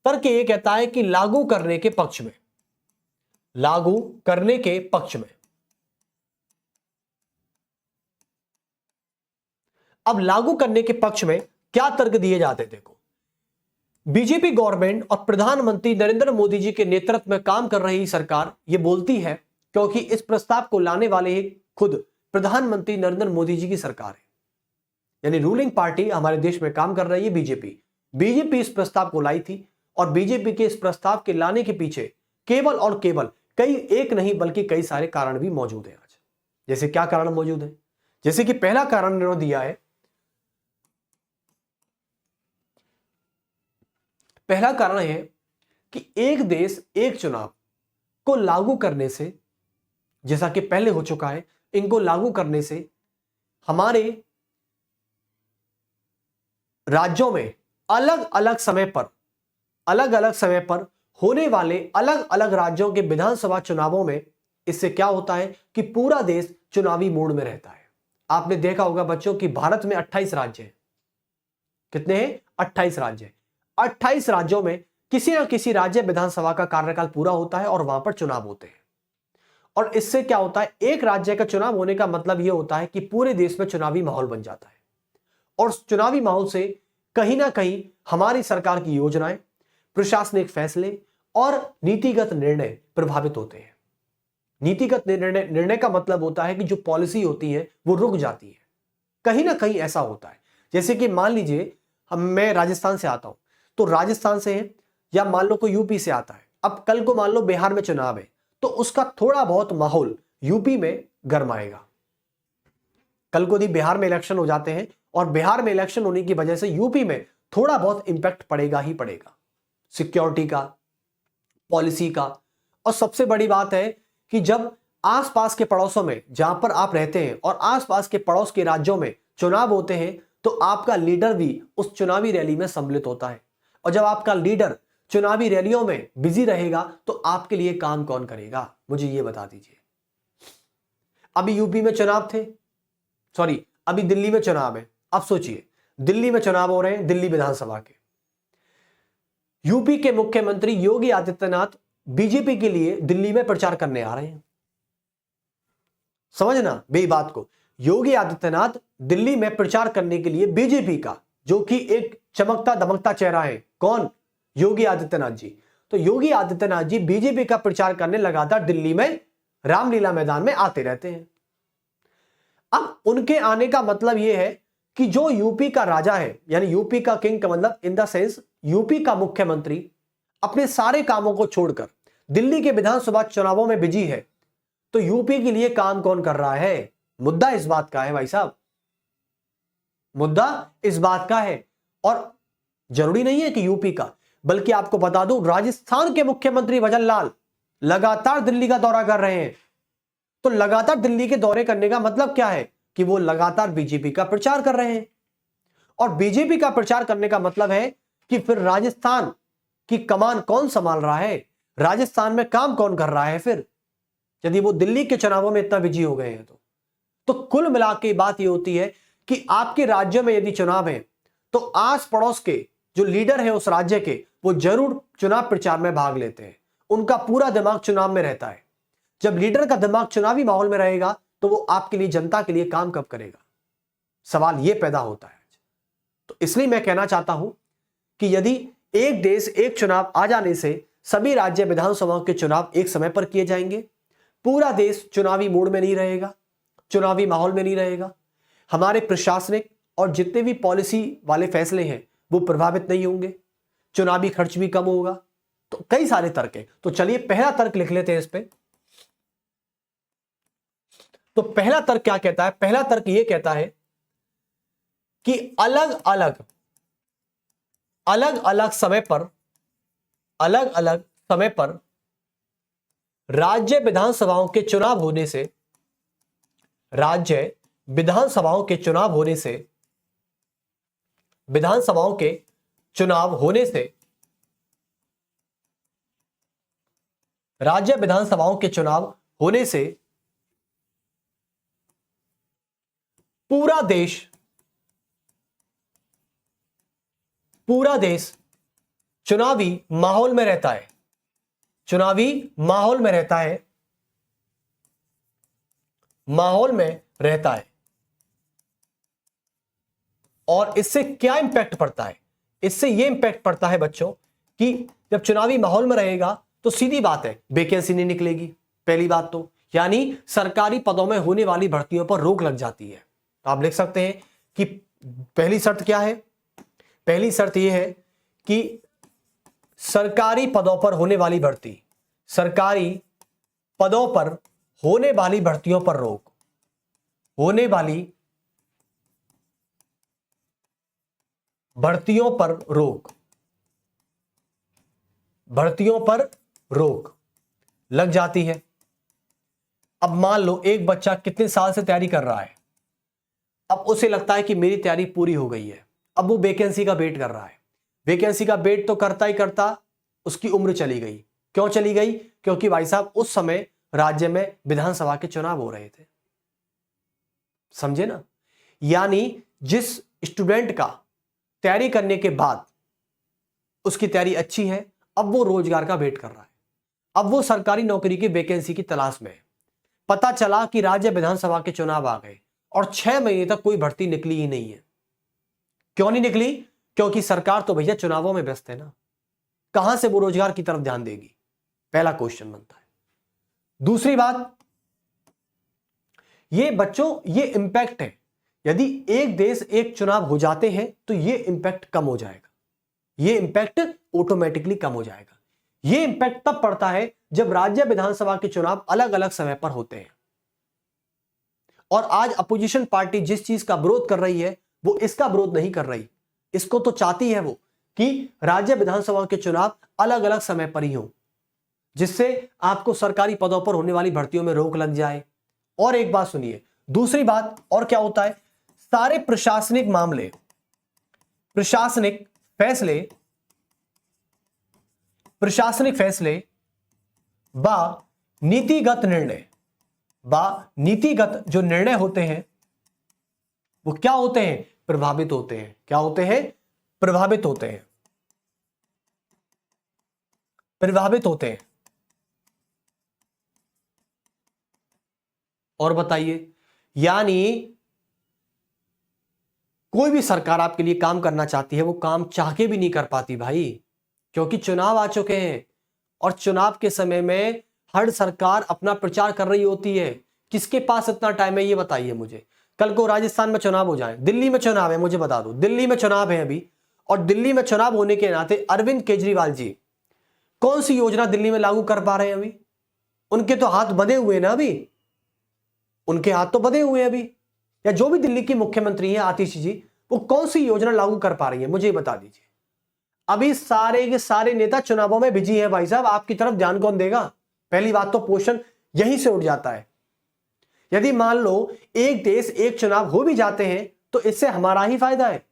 तर्क ये कहता है कि लागू करने के पक्ष में, लागू करने के पक्ष में। अब लागू करने के पक्ष में क्या तर्क दिए जाते हैं? देखो, बीजेपी गवर्नमेंट और प्रधानमंत्री नरेंद्र मोदी जी के नेतृत्व में काम कर रही सरकार ये बोलती है, क्योंकि इस प्रस्ताव को लाने वाले ही खुद प्रधानमंत्री नरेंद्र मोदी जी की सरकार है, यानी रूलिंग पार्टी हमारे देश में काम कर रही है बीजेपी। बीजेपी इस प्रस्ताव को लाई थी और बीजेपी के इस प्रस्ताव के लाने के पीछे केवल और केवल कई, एक नहीं बल्कि कई सारे कारण भी मौजूद हैं आज। जैसे क्या कारण मौजूद है? जैसे कि पहला कारण इन्होंने दिया है, पहला कारण है कि एक देश एक चुनाव को लागू करने से, जैसा कि पहले हो चुका है, इनको लागू करने से हमारे राज्यों में अलग अलग समय पर होने वाले अलग अलग राज्यों के विधानसभा चुनावों में इससे क्या होता है कि पूरा देश चुनावी मोड में रहता है। आपने देखा होगा बच्चों कि भारत में 28 राज्य हैं। कितने हैं? 28 राज्य हैं। 28 राज्यों में किसी न किसी राज्य विधानसभा का कार्यकाल पूरा होता है और वहां पर चुनाव होते हैं। और इससे क्या होता है, एक राज्य का चुनाव होने का मतलब यह होता है कि पूरे देश में चुनावी माहौल बन जाता है। और चुनावी माहौल से कहीं ना कहीं हमारी सरकार की योजनाएं, प्रशासनिक फैसले और नीतिगत निर्णय प्रभावित होते हैं। नीतिगत निर्णय का मतलब होता है कि जो पॉलिसी होती है वो रुक जाती है, कहीं ना कहीं ऐसा होता है। जैसे कि मान लीजिए मैं राजस्थान से आता हूं, तो राजस्थान से है, या मान लो कोई यूपी से आता है। अब कल को मान लो बिहार में चुनाव है, तो उसका थोड़ा बहुत माहौल यूपी में गरमाएगा। कल को यदि बिहार में इलेक्शन हो जाते हैं और बिहार में इलेक्शन होने की वजह से यूपी में थोड़ा बहुत इंपैक्ट पड़ेगा ही पड़ेगा, सिक्योरिटी का, पॉलिसी का। और सबसे बड़ी बात है कि जब आसपास के पड़ोसों में, जहां पर आप रहते हैं और आसपास के पड़ोस के राज्यों में चुनाव होते हैं, तो आपका लीडर भी उस चुनावी रैली में सम्मिलित होता है। और जब आपका लीडर चुनावी रैलियों में बिजी रहेगा तो आपके लिए काम कौन करेगा? मुझे यह बता दीजिए। अभी यूपी में चुनाव थे, सॉरी अभी दिल्ली में चुनाव है। अब सोचिए, दिल्ली में चुनाव हो रहे हैं, दिल्ली विधानसभा के। यूपी के मुख्यमंत्री योगी आदित्यनाथ बीजेपी के लिए दिल्ली में प्रचार करने आ रहे हैं। समझना मेरी बात को, योगी आदित्यनाथ दिल्ली में प्रचार करने के लिए बीजेपी का, जो कि एक चमकता दमकता चेहरा है, कौन? योगी आदित्यनाथ जी। तो योगी आदित्यनाथ जी बीजेपी का प्रचार करने लगातार दिल्ली में रामलीला मैदान में आते रहते हैं। अब उनके आने का मतलब यह है कि जो यूपी का राजा है, यानी यूपी का किंग का मतलब इन द सेंस यूपी का मुख्यमंत्री अपने सारे कामों को छोड़कर दिल्ली के विधानसभा चुनावों में बिजी है, तो यूपी के लिए काम कौन कर रहा है? मुद्दा इस बात का है भाई साहब, मुद्दा इस बात का है। और जरूरी नहीं है कि यूपी का, बल्कि आपको बता दूं राजस्थान के मुख्यमंत्री भजन लाल लगातार दिल्ली का दौरा कर रहे हैं। तो लगातार दिल्ली के दौरे करने का मतलब क्या है कि वो लगातार बीजेपी का प्रचार कर रहे हैं। और बीजेपी का प्रचार करने का मतलब है कि फिर राजस्थान की कमान कौन संभाल रहा है, राजस्थान में काम कौन कर रहा है फिर, यदि वो दिल्ली के चुनावों में इतना बिजी हो गए हैं तो कुल मिला के बात ये होती है कि आपके राज्य में यदि चुनाव है तो आस पड़ोस के जो लीडर है उस राज्य के, वो जरूर चुनाव प्रचार में भाग लेते हैं। उनका पूरा दिमाग चुनाव में रहता है। जब लीडर का दिमाग चुनावी माहौल में रहेगा तो वो आपके लिए, जनता के लिए काम कब करेगा? सवाल यह पैदा होता है। तो इसलिए मैं कहना चाहता हूं कि यदि एक देश एक चुनाव आ जाने से सभी राज्य विधानसभा के चुनाव एक समय पर किए जाएंगे, पूरा देश चुनावी मूड में नहीं रहेगा, चुनावी माहौल में नहीं रहेगा, हमारे प्रशासनिक और जितने भी पॉलिसी वाले फैसले हैं वो प्रभावित नहीं होंगे, चुनावी खर्च भी कम होगा। तो कई सारे तर्क हैं। तो चलिए पहला तर्क लिख लेते हैं इस पे। तो पहला तर्क क्या कहता है? पहला तर्क यह कहता है कि अलग अलग समय पर राज्य विधानसभाओं के चुनाव होने से विधानसभाओं के चुनाव होने से राज्य विधानसभाओं के चुनाव होने से पूरा देश चुनावी माहौल में रहता है। और इससे क्या इंपैक्ट पड़ता है? इससे यह इंपैक्ट पड़ता है बच्चों कि जब चुनावी माहौल में रहेगा तो सीधी बात है वैकेंसी नहीं निकलेगी, पहली बात तो, यानी सरकारी पदों में होने वाली भर्तियों पर रोक लग जाती है। तो आप लिख सकते हैं कि पहली शर्त क्या है? पहली शर्त यह है कि सरकारी पदों पर होने वाली भर्तियों पर रोक लग जाती है। अब मान लो एक बच्चा कितने साल से तैयारी कर रहा है, अब उसे लगता है कि मेरी तैयारी पूरी हो गई है, अब वो वैकेंसी का वेट कर रहा है। वैकेंसी का वेट तो करता ही करता उसकी उम्र चली गई। क्यों चली गई? क्योंकि भाई साहब उस समय राज्य में विधानसभा के चुनाव हो रहे थे। समझे ना? यानी जिस स्टूडेंट का तैयारी करने के बाद उसकी तैयारी अच्छी है, अब वो रोजगार का वेट कर रहा है, अब वो सरकारी नौकरी की वैकेंसी की तलाश में है। पता चला कि राज्य विधानसभा के चुनाव आ गए और 6 महीने तक कोई भर्ती निकली ही नहीं है। क्यों नहीं निकली? क्योंकि सरकार तो भैया चुनावों में व्यस्त है ना, कहां से वो रोजगार की तरफ ध्यान देगी? पहला क्वेश्चन बनता है। दूसरी बात, ये बच्चों ये इंपैक्ट है, यदि एक देश एक चुनाव हो जाते हैं तो ये इंपैक्ट कम हो जाएगा, ये इंपैक्ट ऑटोमेटिकली कम हो जाएगा। ये इंपैक्ट तब पड़ता है जब राज्य विधानसभा के चुनाव अलग अलग समय पर होते हैं। और आज अपोजिशन पार्टी जिस चीज का विरोध कर रही है वो इसका विरोध नहीं कर रही, इसको तो चाहती है वो कि राज्य विधानसभा के चुनाव अलग अलग समय पर ही हो, जिससे आपको सरकारी पदों पर होने वाली भर्तियों में रोक लग जाए। और एक बात सुनिए, दूसरी बात और क्या होता है, सारे प्रशासनिक मामले, प्रशासनिक फैसले व नीतिगत जो निर्णय होते हैं वो क्या होते हैं? प्रभावित होते हैं। क्या होते हैं? प्रभावित होते हैं। और बताइए, यानी कोई भी सरकार आपके लिए काम करना चाहती है, वो काम चाह के भी नहीं कर पाती भाई, क्योंकि चुनाव आ चुके हैं और चुनाव के समय में हर सरकार अपना प्रचार कर रही होती है। किसके पास इतना टाइम है ये बताइए मुझे। कल को राजस्थान में चुनाव हो जाए, दिल्ली में चुनाव है, मुझे बता दो, दिल्ली में चुनाव है अभी, और दिल्ली में चुनाव होने के नाते अरविंद केजरीवाल जी कौन सी योजना दिल्ली में लागू कर पा रहे हैं अभी? उनके तो हाथ बंधे हुए ना अभी, उनके हाथ तो बंधे हुए हैं अभी। या जो भी दिल्ली की मुख्यमंत्री है आतिशी जी, वो कौन सी योजना लागू कर पा रही है मुझे बता दीजिए। अभी सारे के सारे नेता चुनावों में बिजी है भाई साहब, आपकी तरफ ध्यान कौन देगा? पहली बात तो क्वेश्चन यहीं से उठ जाता है। यदि मान लो एक देश एक चुनाव हो भी जाते हैं तो इससे हमारा ही फायदा है।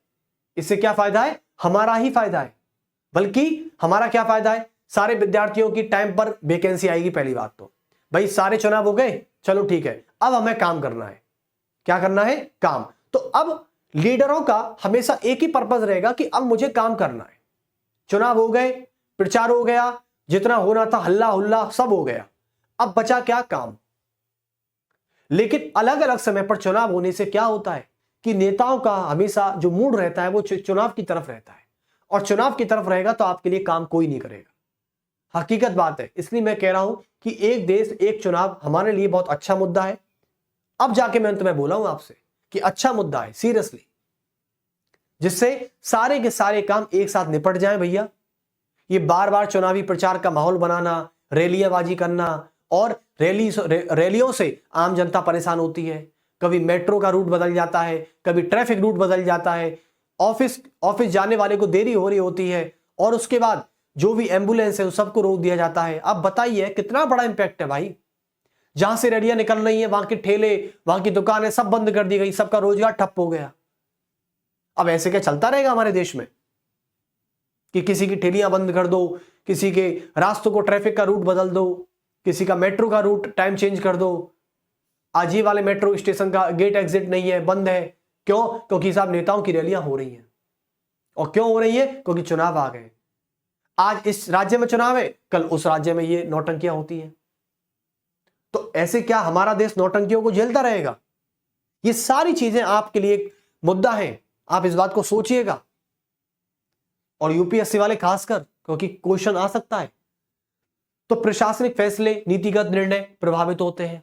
इससे क्या फायदा है? हमारा ही फायदा है। बल्कि हमारा क्या फायदा है? सारे विद्यार्थियों की टाइम पर वैकेंसी आएगी। पहली बात तो भाई सारे चुनाव हो गए, चलो ठीक है, अब हमें काम करना है। क्या करना है? काम। तो अब लीडरों का हमेशा एक ही पर्पस रहेगा कि अब मुझे काम करना है। चुनाव हो गए, प्रचार हो गया, जितना होना था हल्ला हुल्ला सब हो गया, अब बचा क्या? काम। लेकिन अलग अलग समय पर चुनाव होने से क्या होता है कि नेताओं का हमेशा जो मूड रहता है वो चुनाव की तरफ रहता है, और चुनाव की तरफ रहेगा तो आपके लिए काम कोई नहीं करेगा। हकीकत बात है। इसलिए मैं कह रहा हूं कि एक देश एक चुनाव हमारे लिए बहुत अच्छा मुद्दा है। अब जाके मैं अंत में बोला हूं आपसे कि अच्छा मुद्दा है सीरियसली, जिससे सारे के सारे काम एक साथ निपट जाएं भैया। ये बार बार चुनावी प्रचार का माहौल बनाना, रैलियाबाजी करना और रैलियों से आम जनता परेशान होती है, कभी मेट्रो का रूट बदल जाता है, कभी ट्रैफिक रूट बदल जाता है, ऑफिस जाने वाले को देरी हो रही होती है, और उसके बाद जो भी एम्बुलेंस है उस सबको रोक दिया जाता है। अब बताइए कितना बड़ा इंपैक्ट है भाई। जहां से रैलियां निकल रही है वहां के ठेले, वहां की दुकानें सब बंद कर दी गई, सबका रोजगार ठप हो गया। अब ऐसे क्या चलता रहेगा हमारे देश में कि किसी की ठेलियां बंद कर दो, किसी के रास्तों को, ट्रैफिक का रूट बदल दो, किसी का मेट्रो का रूट टाइम चेंज कर दो, आज ये वाले मेट्रो स्टेशन का गेट एग्जिट नहीं है, बंद है। क्यों? क्योंकि साहब नेताओं की रैलियां हो रही हैं। और क्यों हो रही है? क्योंकि चुनाव आ गए। आज इस राज्य में चुनाव है, कल उस राज्य में ये नौटंकियां होती हैं। तो ऐसे क्या हमारा देश नौटंकियों को झेलता रहेगा? ये सारी चीजें आपके लिए एक मुद्दा है, आप इस बात को सोचिएगा। और यूपीएससी वाले खासकर, क्योंकि क्वेश्चन आ सकता है। तो प्रशासनिक फैसले, नीतिगत निर्णय प्रभावित होते हैं।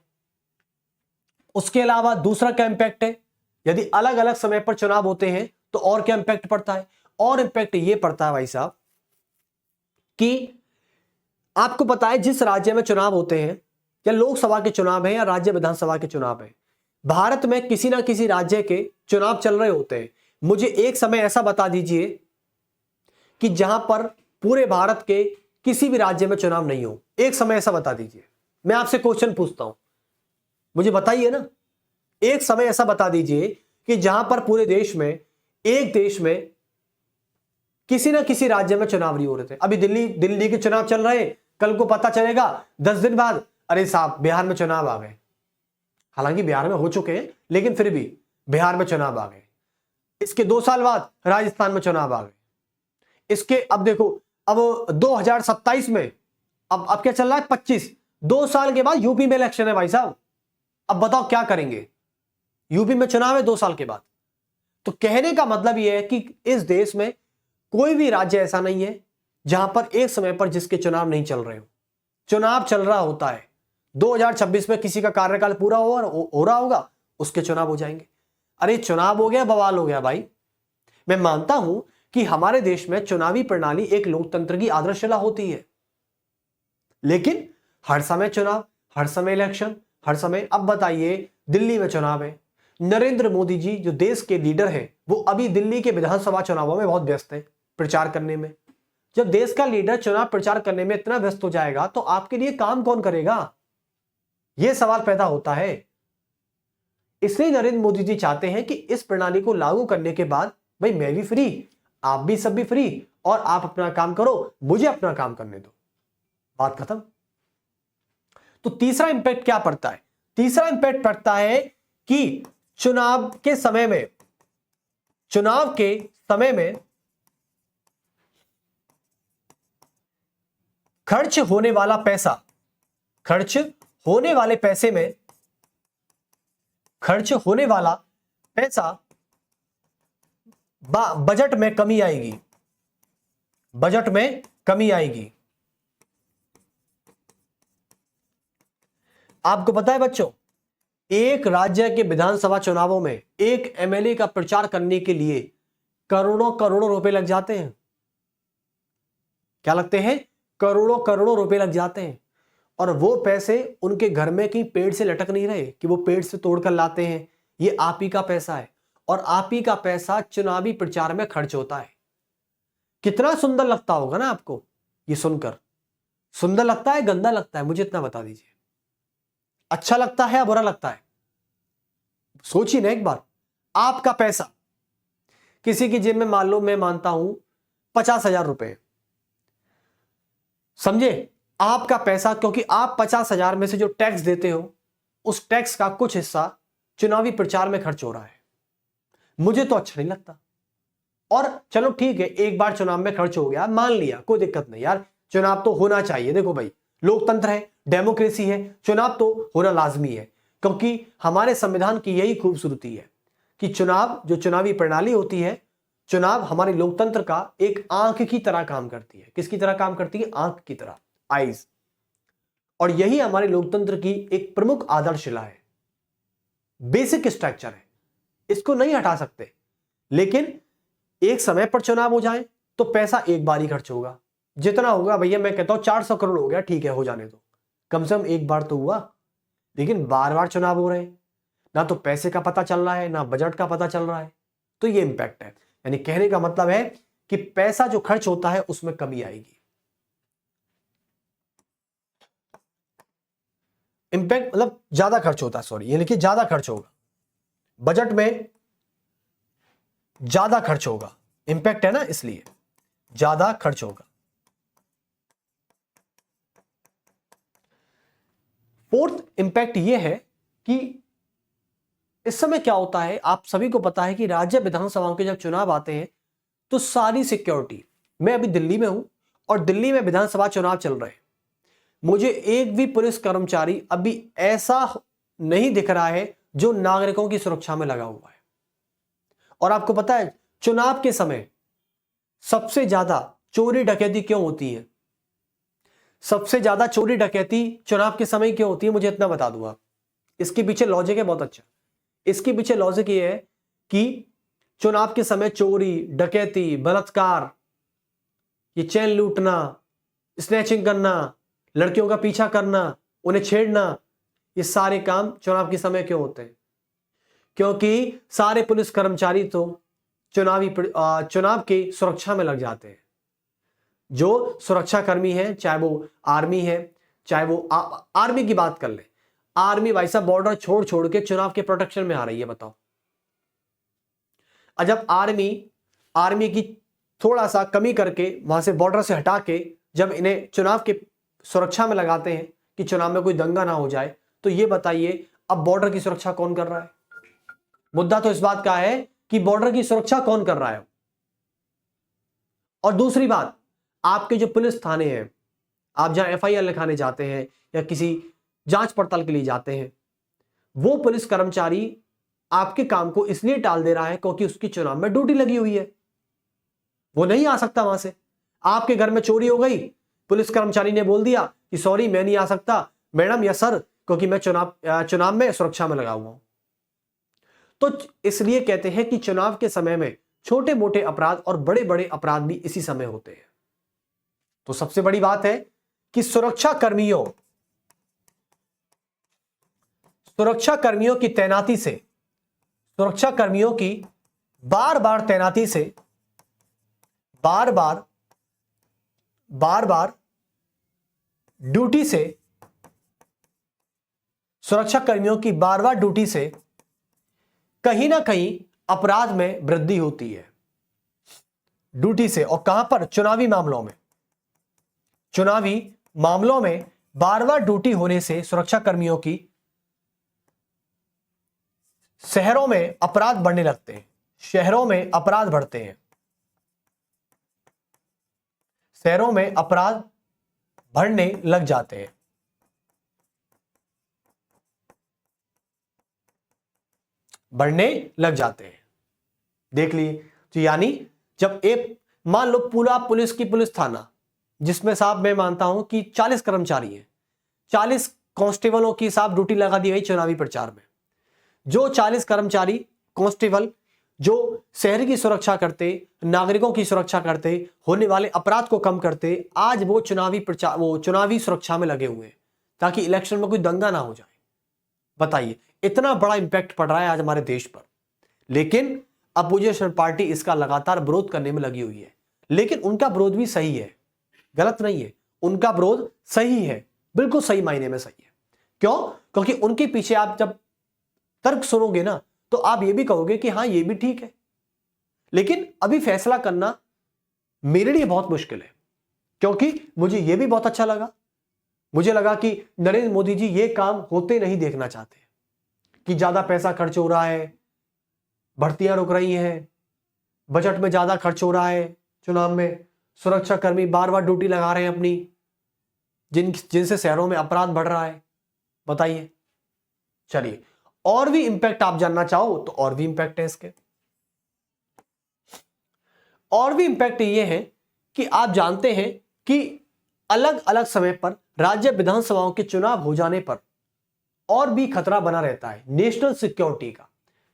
उसके अलावा दूसरा क्या इंपैक्ट है? यदि अलग अलग समय पर चुनाव होते हैं तो और क्या इंपैक्ट पड़ता है? और इंपैक्ट ये पड़ता है भाई साहब कि आपको पता है जिस राज्य में चुनाव होते हैं, या लोकसभा के चुनाव है या राज्य विधानसभा के चुनाव है, भारत में किसी ना किसी राज्य के चुनाव चल रहे होते हैं। मुझे एक समय ऐसा बता दीजिए कि जहां पर पूरे भारत के किसी भी राज्य में चुनाव नहीं हो। एक समय ऐसा बता दीजिए। मैं आपसे क्वेश्चन पूछता हूं, मुझे बताइए ना। एक समय ऐसा बता दीजिए कि जहां पर पूरे देश में, एक देश में किसी ना किसी राज्य में चुनाव नहीं हो रहे थे। अभी दिल्ली के चुनाव चल रहे, कल को पता चलेगा 10 दिन बाद, अरे साहब बिहार में चुनाव आ गए। हालांकि बिहार में हो चुके हैं, लेकिन फिर भी बिहार में चुनाव आ गए। इसके 2 साल बाद राजस्थान में चुनाव आ गए। इसके अब देखो, अब 2027 में, अब क्या चल रहा है, 25, 2 साल के बाद यूपी में इलेक्शन है भाई साहब। अब बताओ क्या करेंगे? यूपी में चुनाव है 2 साल के बाद। तो कहने का मतलब यह है कि इस देश में कोई भी राज्य ऐसा नहीं है जहां पर एक समय पर जिसके चुनाव नहीं चल रहे हो। चुनाव चल रहा होता है। 2026 में किसी का कार्यकाल पूरा हो रहा होगा, उसके चुनाव हो जाएंगे। अरे चुनाव हो गया, बवाल हो गया भाई। मैं मानता हूं कि हमारे देश में चुनावी प्रणाली एक लोकतंत्र की आदर्शशिला होती है, लेकिन हर समय चुनाव, हर समय इलेक्शन, हर समय। अब बताइए, दिल्ली में चुनाव है, नरेंद्र मोदी जी जो देश के लीडर हैं, वो अभी दिल्ली के विधानसभा चुनावों में बहुत व्यस्त है प्रचार करने में। जब देश का लीडर चुनाव प्रचार करने में इतना व्यस्त हो जाएगा तो आपके लिए काम कौन करेगा? यह सवाल पैदा होता है। इसलिए नरेंद्र मोदी जी चाहते हैं कि इस प्रणाली को लागू करने के बाद भाई मैं भी फ्री, आप भी, सब भी फ्री, और आप अपना काम करो, मुझे अपना काम करने दो, बात खत्म। तो तीसरा इंपैक्ट क्या पड़ता है? तीसरा इंपैक्ट पड़ता है कि चुनाव के समय में खर्च होने वाला पैसा, खर्च होने वाले पैसा बजट में कमी आएगी, बजट में कमी आएगी। आपको पता है बच्चों, एक राज्य के विधानसभा चुनावों में एक एमएलए का प्रचार करने के लिए करोड़ों करोड़ों रुपए लग जाते हैं। क्या लगते हैं? करोड़ों करोड़ों रुपए लग जाते हैं। और वो पैसे उनके घर में कहीं पेड़ से लटक नहीं रहे कि वो पेड़ से तोड़कर लाते हैं। ये आप ही का पैसा है, और आप ही का पैसा चुनावी प्रचार में खर्च होता है। कितना सुंदर लगता होगा ना आपको ये सुनकर? सुंदर लगता है, गंदा लगता है? मुझे इतना बता दीजिए। अच्छा लगता है या बुरा लगता है? सोचिए ना एक बार। आपका पैसा किसी की जेब में, मान लो मैं मानता हूं 50,000 रुपए, समझे? आपका पैसा, क्योंकि आप 50,000 में से जो टैक्स देते हो, उस टैक्स का कुछ हिस्सा चुनावी प्रचार में खर्च हो रहा है। मुझे तो अच्छा नहीं लगता। और चलो ठीक है, एक बार चुनाव में खर्च हो गया, मान लिया, कोई दिक्कत नहीं यार, चुनाव तो होना चाहिए। देखो भाई, लोकतंत्र है, डेमोक्रेसी है, चुनाव तो होना लाजमी है, क्योंकि हमारे संविधान की यही खूबसूरती है कि चुनाव, जो चुनावी प्रणाली होती है, चुनाव हमारे लोकतंत्र का एक आंख की तरह काम करती है। किसकी तरह काम करती है? आंख की तरह, आईज। और यही हमारे लोकतंत्र की एक प्रमुख आधारशिला है, बेसिक स्ट्रक्चर है, इसको नहीं हटा सकते। लेकिन एक समय पर चुनाव हो जाए तो पैसा एक बार ही खर्च होगा। जितना होगा भैया, मैं कहता हूं 400 करोड़ हो गया, ठीक है, हो जाने दो। कम से कम एक बार तो हुआ, लेकिन बार बार चुनाव हो रहे हैं, ना तो पैसे का पता चल रहा है ना बजट का पता चल रहा है। तो ये इंपैक्ट है। यानी कहने का मतलब है कि पैसा जो खर्च होता है उसमें कमी आएगी। इंपैक्ट मतलब ज्यादा खर्च होता है, सॉरी, यानी कि ज्यादा खर्च होगा, बजट में ज्यादा खर्च होगा, इंपैक्ट है ना, इसलिए ज्यादा खर्च होगा। फोर्थ इंपैक्ट यह है कि इस समय क्या होता है, आप सभी को पता है कि राज्य विधानसभाओं के जब चुनाव आते हैं तो सारी सिक्योरिटी, मैं अभी दिल्ली में हूं और दिल्ली में विधानसभा चुनाव चल रहे हैं, मुझे एक भी पुलिस कर्मचारी अभी ऐसा नहीं दिख रहा है जो नागरिकों की सुरक्षा में लगा हुआ है। और आपको पता है चुनाव के समय सबसे ज्यादा चोरी डकैती क्यों होती है? सबसे ज्यादा चोरी डकैती चुनाव के समय क्यों होती है? मुझे इतना बता दूंगा। इसके पीछे लॉजिक है बहुत अच्छा। इसके पीछे लॉजिक ये है कि चुनाव के समय चोरी डकैती बलात्कार, ये चैन लूटना, स्नैचिंग करना, लड़कियों का पीछा करना, उन्हें छेड़ना, ये सारे काम चुनाव के समय क्यों होते हैं? क्योंकि सारे पुलिस कर्मचारी तो चुनाव की सुरक्षा में लग जाते हैं। जो सुरक्षा कर्मी है, चाहे वो आर्मी है, चाहे वो आर्मी की बात कर ले, आर्मी भाई साहब बॉर्डर छोड़ छोड़ के चुनाव के प्रोटेक्शन में आ रही है, बताओ। जब आर्मी की थोड़ा सा कमी करके वहां से बॉर्डर से हटा के जब इन्हें चुनाव के सुरक्षा में लगाते हैं कि चुनाव में कोई दंगा ना हो जाए, तो ये बताइए अब बॉर्डर की सुरक्षा कौन कर रहा है? मुद्दा तो इस बात का है कि बॉर्डर की सुरक्षा कौन कर रहा है। और दूसरी बात, आपके जो पुलिस थाने हैं, आप जहां एफआईआर लिखाने जाते हैं या किसी जांच पड़ताल के लिए जाते हैं, वो पुलिस कर्मचारी आपके काम को इसलिए टाल दे रहा है क्योंकि उसकी चुनाव में ड्यूटी लगी हुई है, वो नहीं आ सकता वहां से। आपके घर में चोरी हो गई, पुलिस कर्मचारी ने बोल दिया कि सॉरी मैं नहीं आ सकता मैडम या सर, क्योंकि मैं चुनाव में सुरक्षा में लगा हुआ हूं। तो इसलिए कहते हैं कि चुनाव के समय में छोटे मोटे अपराध और बड़े बड़े अपराध भी इसी समय होते हैं। तो सबसे बड़ी बात है कि सुरक्षा कर्मियों की तैनाती से, सुरक्षा कर्मियों की बार बार तैनाती से, बार बार ड्यूटी से, सुरक्षा कर्मियों की बार बार ड्यूटी से कहीं ना कहीं अपराध में वृद्धि होती है, ड्यूटी से। और कहां पर? चुनावी मामलों में बार बार ड्यूटी होने से सुरक्षा कर्मियों की शहरों में अपराध बढ़ने लगते हैं, शहरों में अपराध बढ़ते हैं, शहरों में अपराध बढ़ने लग जाते हैं। देख लिए। तो यानी जब एक मान लो पूरा पुलिस थाना, जिसमें साहब मैं मानता हूं कि 40 कर्मचारी हैं, 40 कांस्टेबलों की साहब ड्यूटी लगा दी गई चुनावी प्रचार में। जो 40 कर्मचारी कांस्टेबल जो शहर की सुरक्षा करते, नागरिकों की सुरक्षा करते, होने वाले अपराध को कम करते, आज वो चुनावी सुरक्षा में लगे हुए हैं ताकि इलेक्शन में कोई दंगा ना हो जाए। बताइए, इतना बड़ा इंपैक्ट पड़ रहा है आज हमारे देश पर, लेकिन अपोजिशन पार्टी इसका लगातार विरोध करने में लगी हुई है। लेकिन उनका विरोध भी सही है, गलत नहीं है, उनका विरोध सही है, बिल्कुल सही मायने में सही है। क्यों? क्योंकि उनके पीछे आप जब तर्क सुनोगे ना तो आप ये भी कहोगे कि हाँ ये भी ठीक है। लेकिन अभी फैसला करना मेरे लिए बहुत मुश्किल है, क्योंकि मुझे ये भी बहुत अच्छा लगा, मुझे लगा कि नरेंद्र मोदी जी ये काम होते नहीं देखना चाहते कि ज्यादा पैसा खर्च हो रहा है, भर्तियां रुक रही हैं, बजट में ज्यादा खर्च हो रहा है, चुनाव में सुरक्षा कर्मी बार बार ड्यूटी लगा रहे हैं अपनी, जिनसे शहरों में अपराध बढ़ रहा है। बताइए। चलिए, और भी इंपैक्ट आप जानना चाहो तो और भी इंपैक्ट है इसके। और भी इंपैक्ट ये है कि आप जानते हैं कि अलग अलग समय पर राज्य विधानसभाओं के चुनाव हो जाने पर और भी खतरा बना रहता है नेशनल सिक्योरिटी का।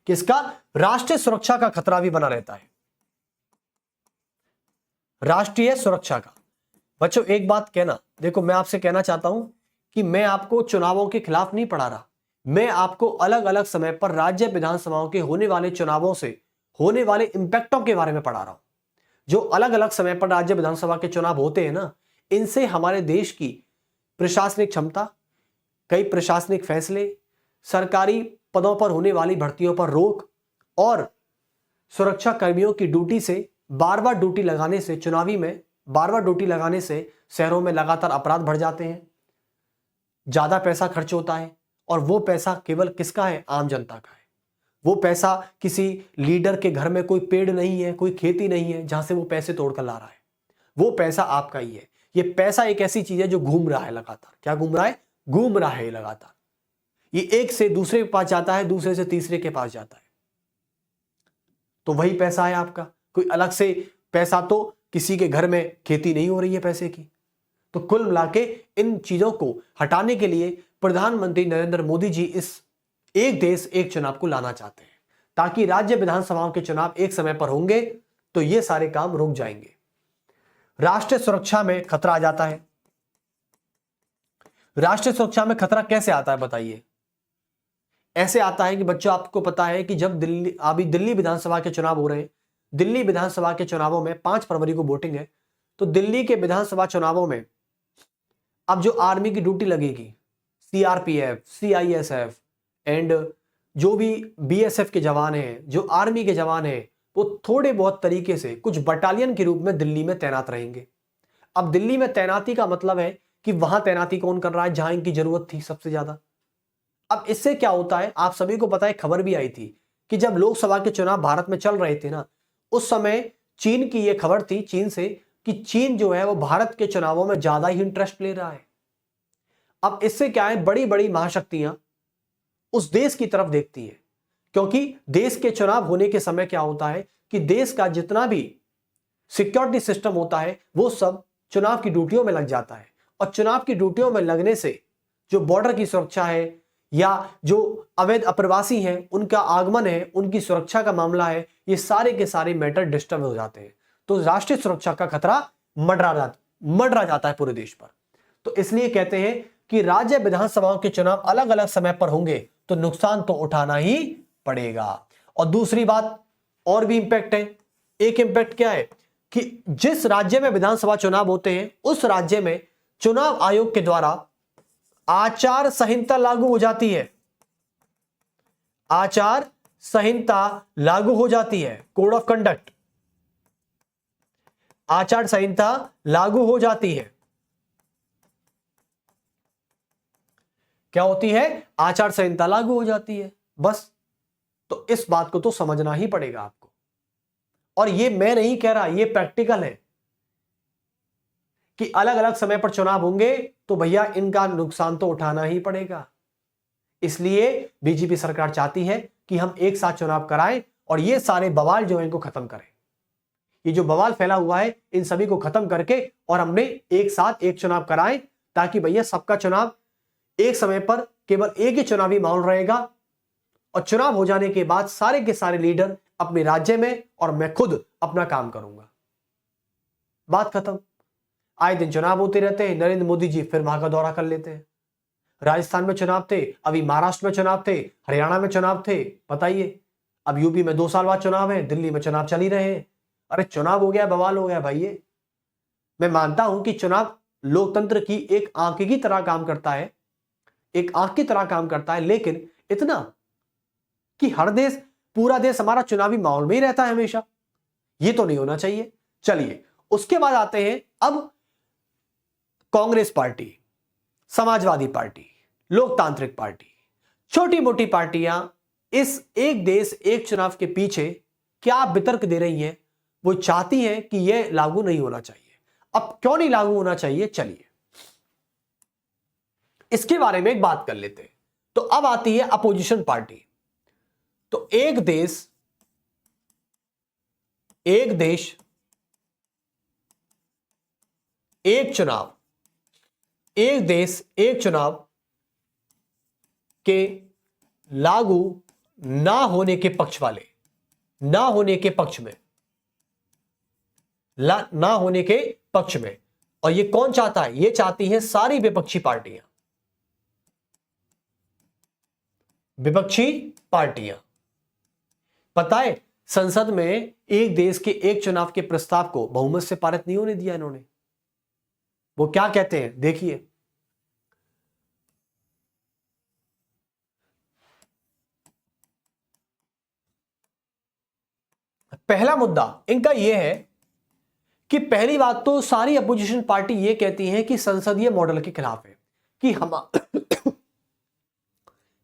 किसका? राष्ट्रीय सुरक्षा का खतरा भी बना रहता है, राष्ट्रीय सुरक्षा का। बच्चों एक बात कहना, देखो मैं आपसे कहना चाहता हूं कि मैं आपको चुनावों के खिलाफ नहीं पढ़ा रहा, मैं आपको अलग अलग समय पर राज्य विधानसभाओं के होने वाले चुनावों से होने वाले इंपैक्टों के बारे में पढ़ा रहा हूं। जो अलग अलग समय पर राज्य विधानसभा के चुनाव होते हैं ना, इनसे हमारे देश की प्रशासनिक क्षमता, कई प्रशासनिक फैसले, सरकारी पदों पर होने वाली भर्तियों पर रोक और सुरक्षा कर्मियों की ड्यूटी से बार बार ड्यूटी लगाने से, चुनावी में बार बार ड्यूटी लगाने से शहरों में लगातार अपराध बढ़ जाते हैं, ज्यादा पैसा खर्च होता है। और वो पैसा केवल किसका है? आम जनता का है। वो पैसा किसी लीडर के घर में कोई पेड़ नहीं है, कोई खेती नहीं है जहां से वो पैसे तोड़कर ला रहा है। वो पैसा आपका ही है। ये पैसा एक ऐसी चीज है जो घूम रहा है लगातार। क्या घूम रहा है? घूम रहा है लगातार। ये एक से दूसरे के पास जाता है, दूसरे से तीसरे के पास जाता है। तो वही पैसा है आपका। कोई अलग से पैसा तो किसी के घर में खेती नहीं हो रही है पैसे की। तो कुल मिला के इन चीजों को हटाने के लिए प्रधानमंत्री नरेंद्र मोदी जी इस एक देश एक चुनाव को लाना चाहते हैं, ताकि राज्य विधानसभाओं के चुनाव एक समय पर होंगे तो ये सारे काम रुक जाएंगे। राष्ट्रीय सुरक्षा में खतरा आ जाता है। राष्ट्रीय सुरक्षा में खतरा कैसे आता है बताइए? ऐसे आता है कि बच्चों, आपको पता है कि जब दिल्ली विधानसभा के चुनाव हो रहे हैं, दिल्ली विधानसभा के चुनावों में 5 फरवरी को वोटिंग है, तो दिल्ली के विधानसभा चुनावों में अब जो आर्मी की ड्यूटी लगेगी, सीआरपीएफ, सीआईएसएफ एंड जो भी बीएसएफ के जवान हैं, जो आर्मी के जवान हैं, वो थोड़े बहुत तरीके से कुछ बटालियन के रूप में दिल्ली में तैनात रहेंगे। अब दिल्ली में तैनाती का मतलब है कि वहां तैनाती कौन कर रहा है? जहां इनकी जरूरत थी सबसे ज्यादा। अब इससे क्या होता है, आप सभी को पता है, खबर भी आई थी कि जब लोकसभा के चुनाव भारत में चल रहे थे ना, उस समय चीन की यह खबर थी, चीन से, कि चीन जो है वो भारत के चुनावों में ज्यादा ही इंटरेस्ट ले रहा है। अब इससे क्या है, बड़ी बड़ी महाशक्तियां उस देश की तरफ देखती है, क्योंकि देश के चुनाव होने के समय क्या होता है कि देश का जितना भी सिक्योरिटी सिस्टम होता है वो सब चुनाव की ड्यूटियों में लग जाता है। और चुनाव की ड्यूटियों में लगने से जो बॉर्डर की सुरक्षा है या जो अवैध अप्रवासी हैं उनका आगमन है, उनकी सुरक्षा का मामला है, ये सारे के सारे मैटर डिस्टर्ब हो जाते हैं। तो राष्ट्रीय सुरक्षा का खतरा मंडरा जाता है पूरे देश पर। तो इसलिए कहते हैं कि राज्य विधानसभाओं के चुनाव अलग अलग समय पर होंगे तो नुकसान तो उठाना ही पड़ेगा। और दूसरी बात और भी इंपैक्ट है। एक इंपैक्ट क्या है कि जिस राज्य में विधानसभा चुनाव होते हैं उस राज्य में चुनाव आयोग के द्वारा आचार संहिता लागू हो जाती है। आचार संहिता लागू हो जाती है, कोड ऑफ कंडक्ट, आचार संहिता लागू हो जाती है। क्या होती है? आचार संहिता लागू हो जाती है, बस। तो इस बात को तो समझना ही पड़ेगा आपको। और ये मैं नहीं कह रहा, ये प्रैक्टिकल है कि अलग अलग समय पर चुनाव होंगे तो भैया इनका नुकसान तो उठाना ही पड़ेगा। इसलिए बीजेपी सरकार चाहती है कि हम एक साथ चुनाव कराएं और ये सारे बवाल जो है इनको खत्म करें। ये जो बवाल फैला हुआ है इन सभी को खत्म करके और हमने एक साथ एक चुनाव कराएं, ताकि भैया सबका चुनाव एक समय पर केवल एक ही चुनावी माहौल रहेगा। और चुनाव हो जाने के बाद सारे के सारे लीडर अपने राज्य में और मैं खुद अपना काम करूंगा। बात खत्म। आए दिन चुनाव होते रहते हैं, नरेंद्र मोदी जी फिर वहां का दौरा कर लेते हैं। राजस्थान में चुनाव थे, अभी महाराष्ट्र में चुनाव थे, हरियाणा में चुनाव थे, बताइए। अब यूपी में 2 साल बाद चुनाव है, दिल्ली में चुनाव चल ही रहे हैं। अरे चुनाव हो गया, बवाल हो गया भाई। मैं मानता हूं कि चुनाव लोकतंत्र की एक आंख की तरह काम करता है, एक आंख की तरह काम करता है, लेकिन इतना कि हर देश, पूरा देश हमारा चुनावी माहौल में ही रहता है हमेशा, ये तो नहीं होना चाहिए। चलिए उसके बाद आते हैं अब कांग्रेस पार्टी, समाजवादी पार्टी, लोकतांत्रिक पार्टी, छोटी मोटी पार्टियां इस एक देश एक चुनाव के पीछे क्या वितर्क दे रही हैं? वो चाहती हैं कि यह लागू नहीं होना चाहिए। अब क्यों नहीं लागू होना चाहिए, चलिए इसके बारे में एक बात कर लेते हैं। तो अब आती है अपोजिशन पार्टी। तो एक देश एक चुनाव, एक देश एक चुनाव के लागू ना होने के पक्ष वाले, ना होने के पक्ष में, ना होने के पक्ष में। और ये कौन चाहता है? ये चाहती हैं सारी विपक्षी पार्टियां। विपक्षी पार्टियां। पता है संसद में एक देश के एक चुनाव के प्रस्ताव को बहुमत से पारित नहीं होने दिया इन्होंने। वो क्या कहते हैं देखिए, पहला मुद्दा इनका यह है कि पहली बात तो सारी अपोजिशन पार्टी यह कहती है कि संसदीय मॉडल के खिलाफ है, कि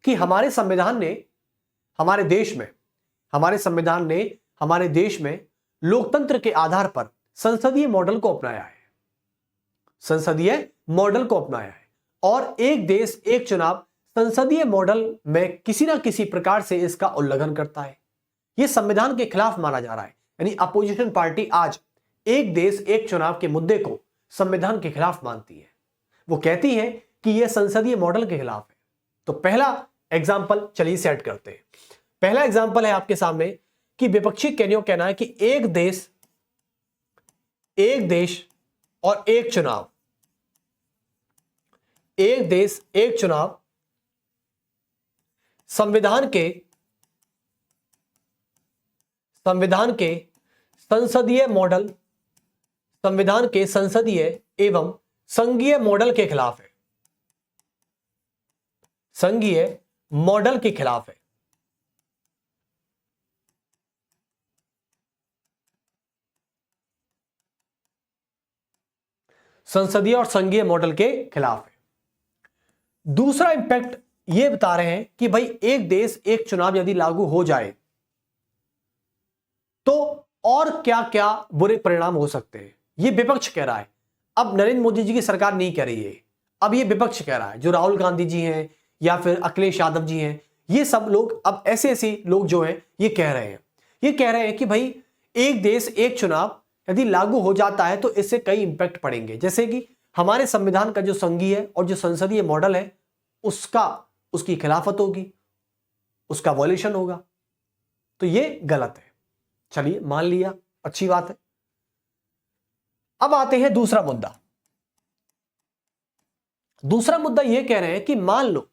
कि हमारे संविधान ने हमारे देश में लोकतंत्र के आधार पर संसदीय मॉडल को अपनाया है, और एक देश एक चुनाव संसदीय मॉडल में किसी ना किसी प्रकार से इसका उल्लंघन करता है। यह संविधान के खिलाफ माना जा रहा है। यानी अपोजिशन पार्टी आज एक देश एक चुनाव के मुद्दे को संविधान के खिलाफ मानती है। वो कहती है कि यह संसदीय मॉडल के खिलाफ है। तो पहला एग्जाम्पल चलिए सेट करते हैं। पहला एग्जाम्पल है आपके सामने कि विपक्षी कहना है कि एक देश और एक चुनाव, एक देश एक चुनाव संविधान के संसदीय मॉडल, संविधान के संसदीय एवं संघीय मॉडल के खिलाफ है, संघीय मॉडल के खिलाफ है। संसदीय और संघीय मॉडल के खिलाफ है। दूसरा इंपैक्ट यह बता रहे हैं कि भाई एक देश एक चुनाव यदि लागू हो जाए तो और क्या क्या बुरे परिणाम हो सकते हैं, यह विपक्ष कह रहा है। अब नरेंद्र मोदी जी की सरकार नहीं कह रही है, अब यह विपक्ष कह रहा है। जो राहुल गांधी जी हैं या फिर अखिलेश यादव जी हैं, ये सब लोग अब ऐसे लोग जो हैं ये कह रहे हैं कि भाई एक देश एक चुनाव यदि लागू हो जाता है तो इससे कई इंपैक्ट पड़ेंगे, जैसे कि हमारे संविधान का जो संघीय और जो संसदीय मॉडल है उसकी खिलाफत होगी, उसका वॉयलेशन होगा। तो ये गलत है। चलिए मान लिया, अच्छी बात है। अब आते हैं दूसरा मुद्दा यह कह रहे हैं कि मान लो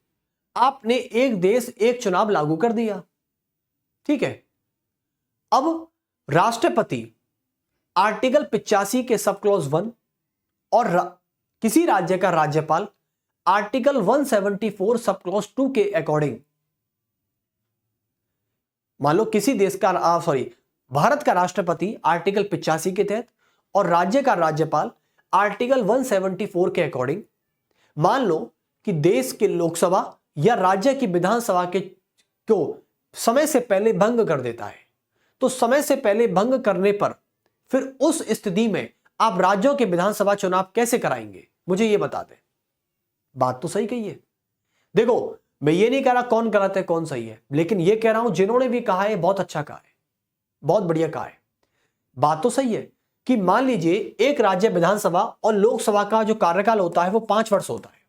आपने एक देश एक चुनाव लागू कर दिया, ठीक है। अब राष्ट्रपति आर्टिकल 85 के सब क्लॉज 1 और किसी राज्य का राज्यपाल आर्टिकल 174 सब क्लॉज 2 के अकॉर्डिंग, मान लो किसी देश का भारत का राष्ट्रपति आर्टिकल 85 के तहत और राज्य का राज्यपाल आर्टिकल 174 के अकॉर्डिंग, मान लो कि देश के लोकसभा या राज्य की विधानसभा को समय से पहले भंग कर देता है। तो समय से पहले भंग करने पर फिर उस स्थिति में आप राज्यों के विधानसभा चुनाव कैसे कराएंगे, मुझे यह बता दें। बात तो सही कही है। देखो मैं ये नहीं कह रहा कौन गलत है कौन सही है, लेकिन यह कह रहा हूं जिन्होंने भी कहा है बहुत अच्छा कहा है, बहुत बढ़िया कहा है। बात तो सही है कि मान लीजिए एक राज्य विधानसभा और लोकसभा का जो कार्यकाल होता है वो 5 वर्ष होता है।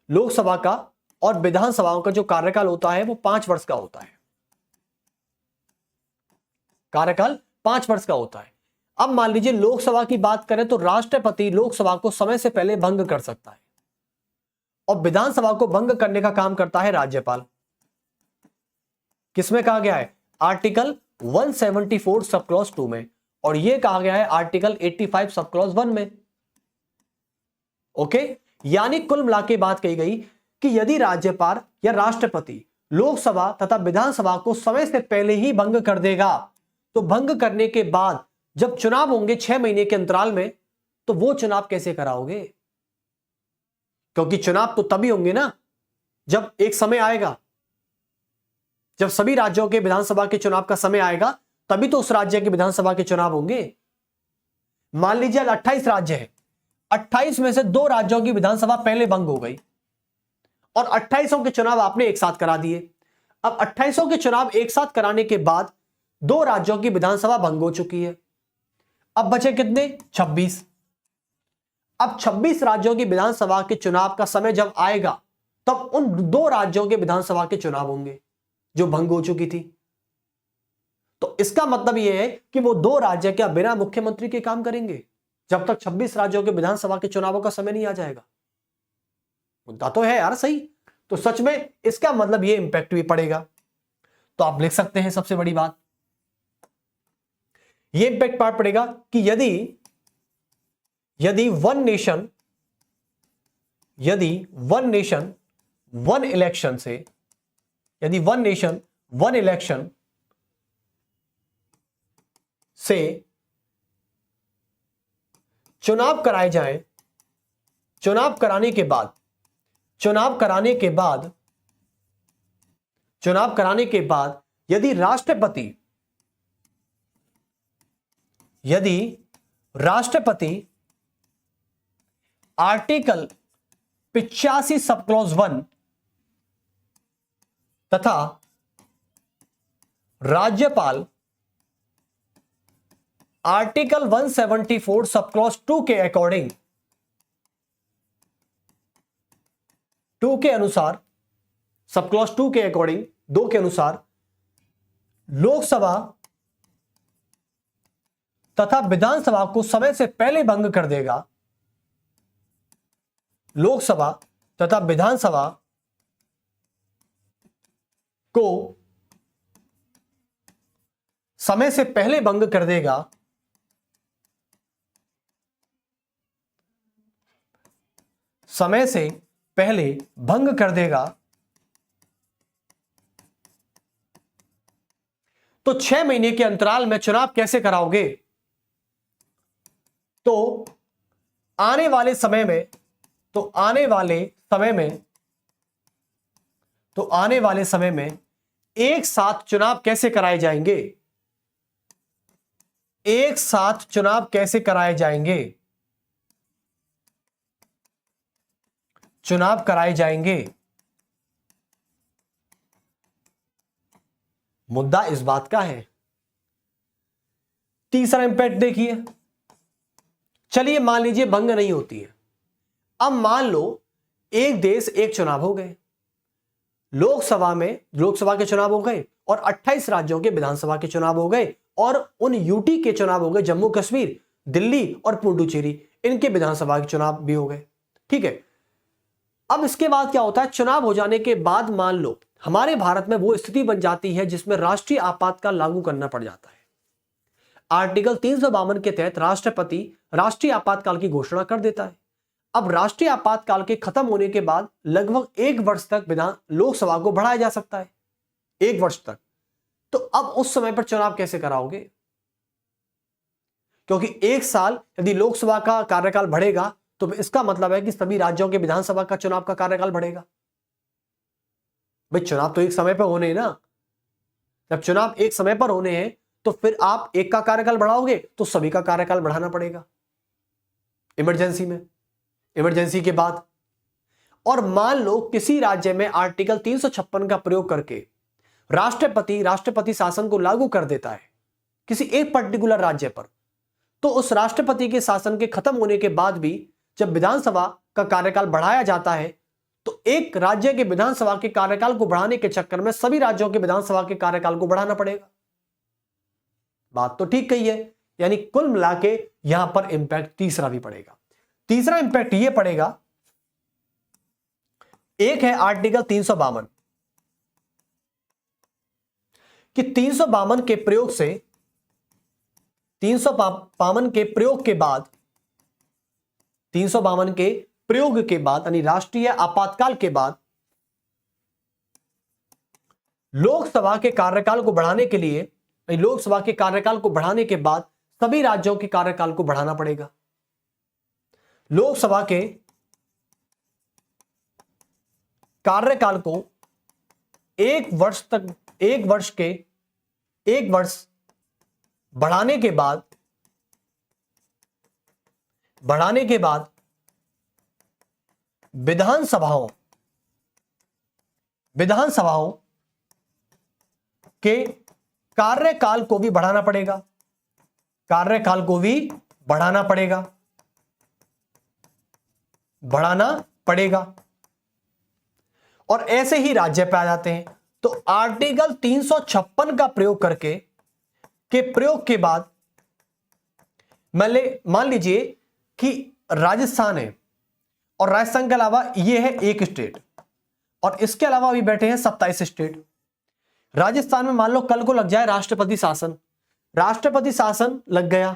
लोकसभा का और विधानसभाओं का जो कार्यकाल होता है वो 5 वर्ष का होता है, कार्यकाल 5 वर्ष का होता है। अब मान लीजिए लोकसभा की बात करें तो राष्ट्रपति लोकसभा को समय से पहले भंग कर सकता है और विधानसभा को भंग करने का काम करता है राज्यपाल। किसमें कहा गया है? आर्टिकल 174 सब क्लॉज 2 में, और यह कहा गया है आर्टिकल 85 सब क्लॉज 1 में। ओके, यानी कुल मिला के बात कही गई कि यदि राज्यपाल या राष्ट्रपति लोकसभा तथा विधानसभा को समय से पहले ही भंग कर देगा तो भंग करने के बाद जब चुनाव होंगे 6 महीने के अंतराल में, तो वो चुनाव कैसे कराओगे? क्योंकि चुनाव तो तभी होंगे ना जब एक समय आएगा, जब सभी राज्यों के विधानसभा के चुनाव का समय आएगा तभी तो उस राज्य के विधानसभा के चुनाव होंगे। मान लीजिए 28 राज्य है, 28 में से 2 राज्यों की विधानसभा पहले भंग हो गई और 28 के चुनाव आपने एक साथ करा दिए। अब 28 के चुनाव एक साथ कराने के बाद 2 राज्यों की विधानसभा भंग हो चुकी है। अब बचे कितने? 26। अब 26 राज्यों की विधानसभा के चुनाव का समय जब आएगा तब उन 2 राज्यों के विधानसभा के चुनाव होंगे जो भंग हो चुकी थी। तो इसका मतलब यह है कि वो 2 राज्य क्या बिना मुख्यमंत्री के काम करेंगे जब तक 26 राज्यों के विधानसभा के चुनावों का समय नहीं आ जाएगा। मुद्दा तो है यार सही, तो सच में इसका मतलब ये इंपैक्ट भी पड़ेगा। तो आप लिख सकते हैं सबसे बड़ी बात ये इंपैक्ट पार्ट पड़ेगा कि यदि वन नेशन वन इलेक्शन से, यदि वन नेशन वन इलेक्शन से चुनाव कराए जाएं, चुनाव कराने के बाद यदि राष्ट्रपति आर्टिकल 85 सब क्लॉज 1 तथा राज्यपाल आर्टिकल 174 सब क्लॉज 2 के अकॉर्डिंग, 2 के अनुसार, सब क्लॉज 2 के अकॉर्डिंग, 2 के अनुसार लोकसभा तथा विधानसभा को समय से पहले भंग कर देगा, लोकसभा तथा विधानसभा को समय से पहले भंग कर देगा, समय से पहले भंग कर देगा, तो 6 महीने के अंतराल में चुनाव कैसे कराओगे? तो आने वाले समय में एक साथ चुनाव कैसे कराए जाएंगे? एक साथ चुनाव कैसे कराए जाएंगे? चुनाव कराए जाएंगे। मुद्दा इस बात का है। तीसरा इंपैक्ट देखिए, चलिए मान लीजिए भंग नहीं होती है। अब मान लो एक देश एक चुनाव हो गए, लोकसभा के चुनाव हो गए और 28 राज्यों के विधानसभा के चुनाव हो गए और उन यूटी के चुनाव हो गए, जम्मू कश्मीर, दिल्ली और पुडुचेरी, इनके विधानसभा के चुनाव भी हो गए। ठीक है, अब इसके बाद क्या होता है? चुनाव हो जाने के बाद मान लो हमारे भारत में वो स्थिति बन जाती है जिसमें राष्ट्रीय आपातकाल लागू करना पड़ जाता है। आर्टिकल 352 के तहत राष्ट्रपति राष्ट्रीय आपातकाल की घोषणा कर देता है। अब राष्ट्रीय आपातकाल के खत्म होने के बाद लगभग 1 वर्ष तक लोकसभा को बढ़ाया जा सकता है, 1 वर्ष तक। तो अब उस समय पर चुनाव कैसे कराओगे? क्योंकि 1 साल यदि लोकसभा का कार्यकाल बढ़ेगा तो इसका मतलब है कि सभी राज्यों के विधानसभा का चुनाव का कार्यकाल बढ़ेगा। भाई चुनाव तो एक समय पर होने हैं ना, जब चुनाव एक समय पर होने हैं तो फिर आप एक का कार्यकाल बढ़ाओगे तो सभी का कार्यकाल बढ़ाना पड़ेगा इमरजेंसी के बाद। और मान लो किसी राज्य में आर्टिकल 356 का प्रयोग करके राष्ट्रपति शासन को लागू कर देता है किसी एक पर्टिकुलर राज्य पर, तो उस राष्ट्रपति के शासन के खत्म होने के बाद भी जब विधानसभा का कार्यकाल बढ़ाया जाता है तो एक राज्य के विधानसभा के कार्यकाल को बढ़ाने के चक्कर में सभी राज्यों के विधानसभा के कार्यकाल को बढ़ाना पड़ेगा। बात तो ठीक कही है, यानी कुल मिला के यहां पर इंपैक्ट तीसरा भी पड़ेगा। तीसरा इंपैक्ट यह पड़ेगा, एक है आर्टिकल 352 कि 352 के प्रयोग से 352 के प्रयोग के बाद 352 के प्रयोग के बाद यानी राष्ट्रीय आपातकाल के बाद लोकसभा के कार्यकाल को बढ़ाने के लिए, लोकसभा के कार्यकाल को बढ़ाने के बाद सभी राज्यों के कार्यकाल को बढ़ाना पड़ेगा। लोकसभा के कार्यकाल को 1 वर्ष बढ़ाने के बाद विधानसभाओं के कार्यकाल को भी बढ़ाना पड़ेगा। और ऐसे ही राज्य पे आ जाते हैं। तो आर्टिकल 356 का प्रयोग के बाद मान लीजिए कि राजस्थान है और राजस्थान के अलावा यह है एक स्टेट, और इसके अलावा अभी बैठे हैं 27 स्टेट। राजस्थान में मान लो कल को लग जाए राष्ट्रपति शासन, राष्ट्रपति शासन लग गया,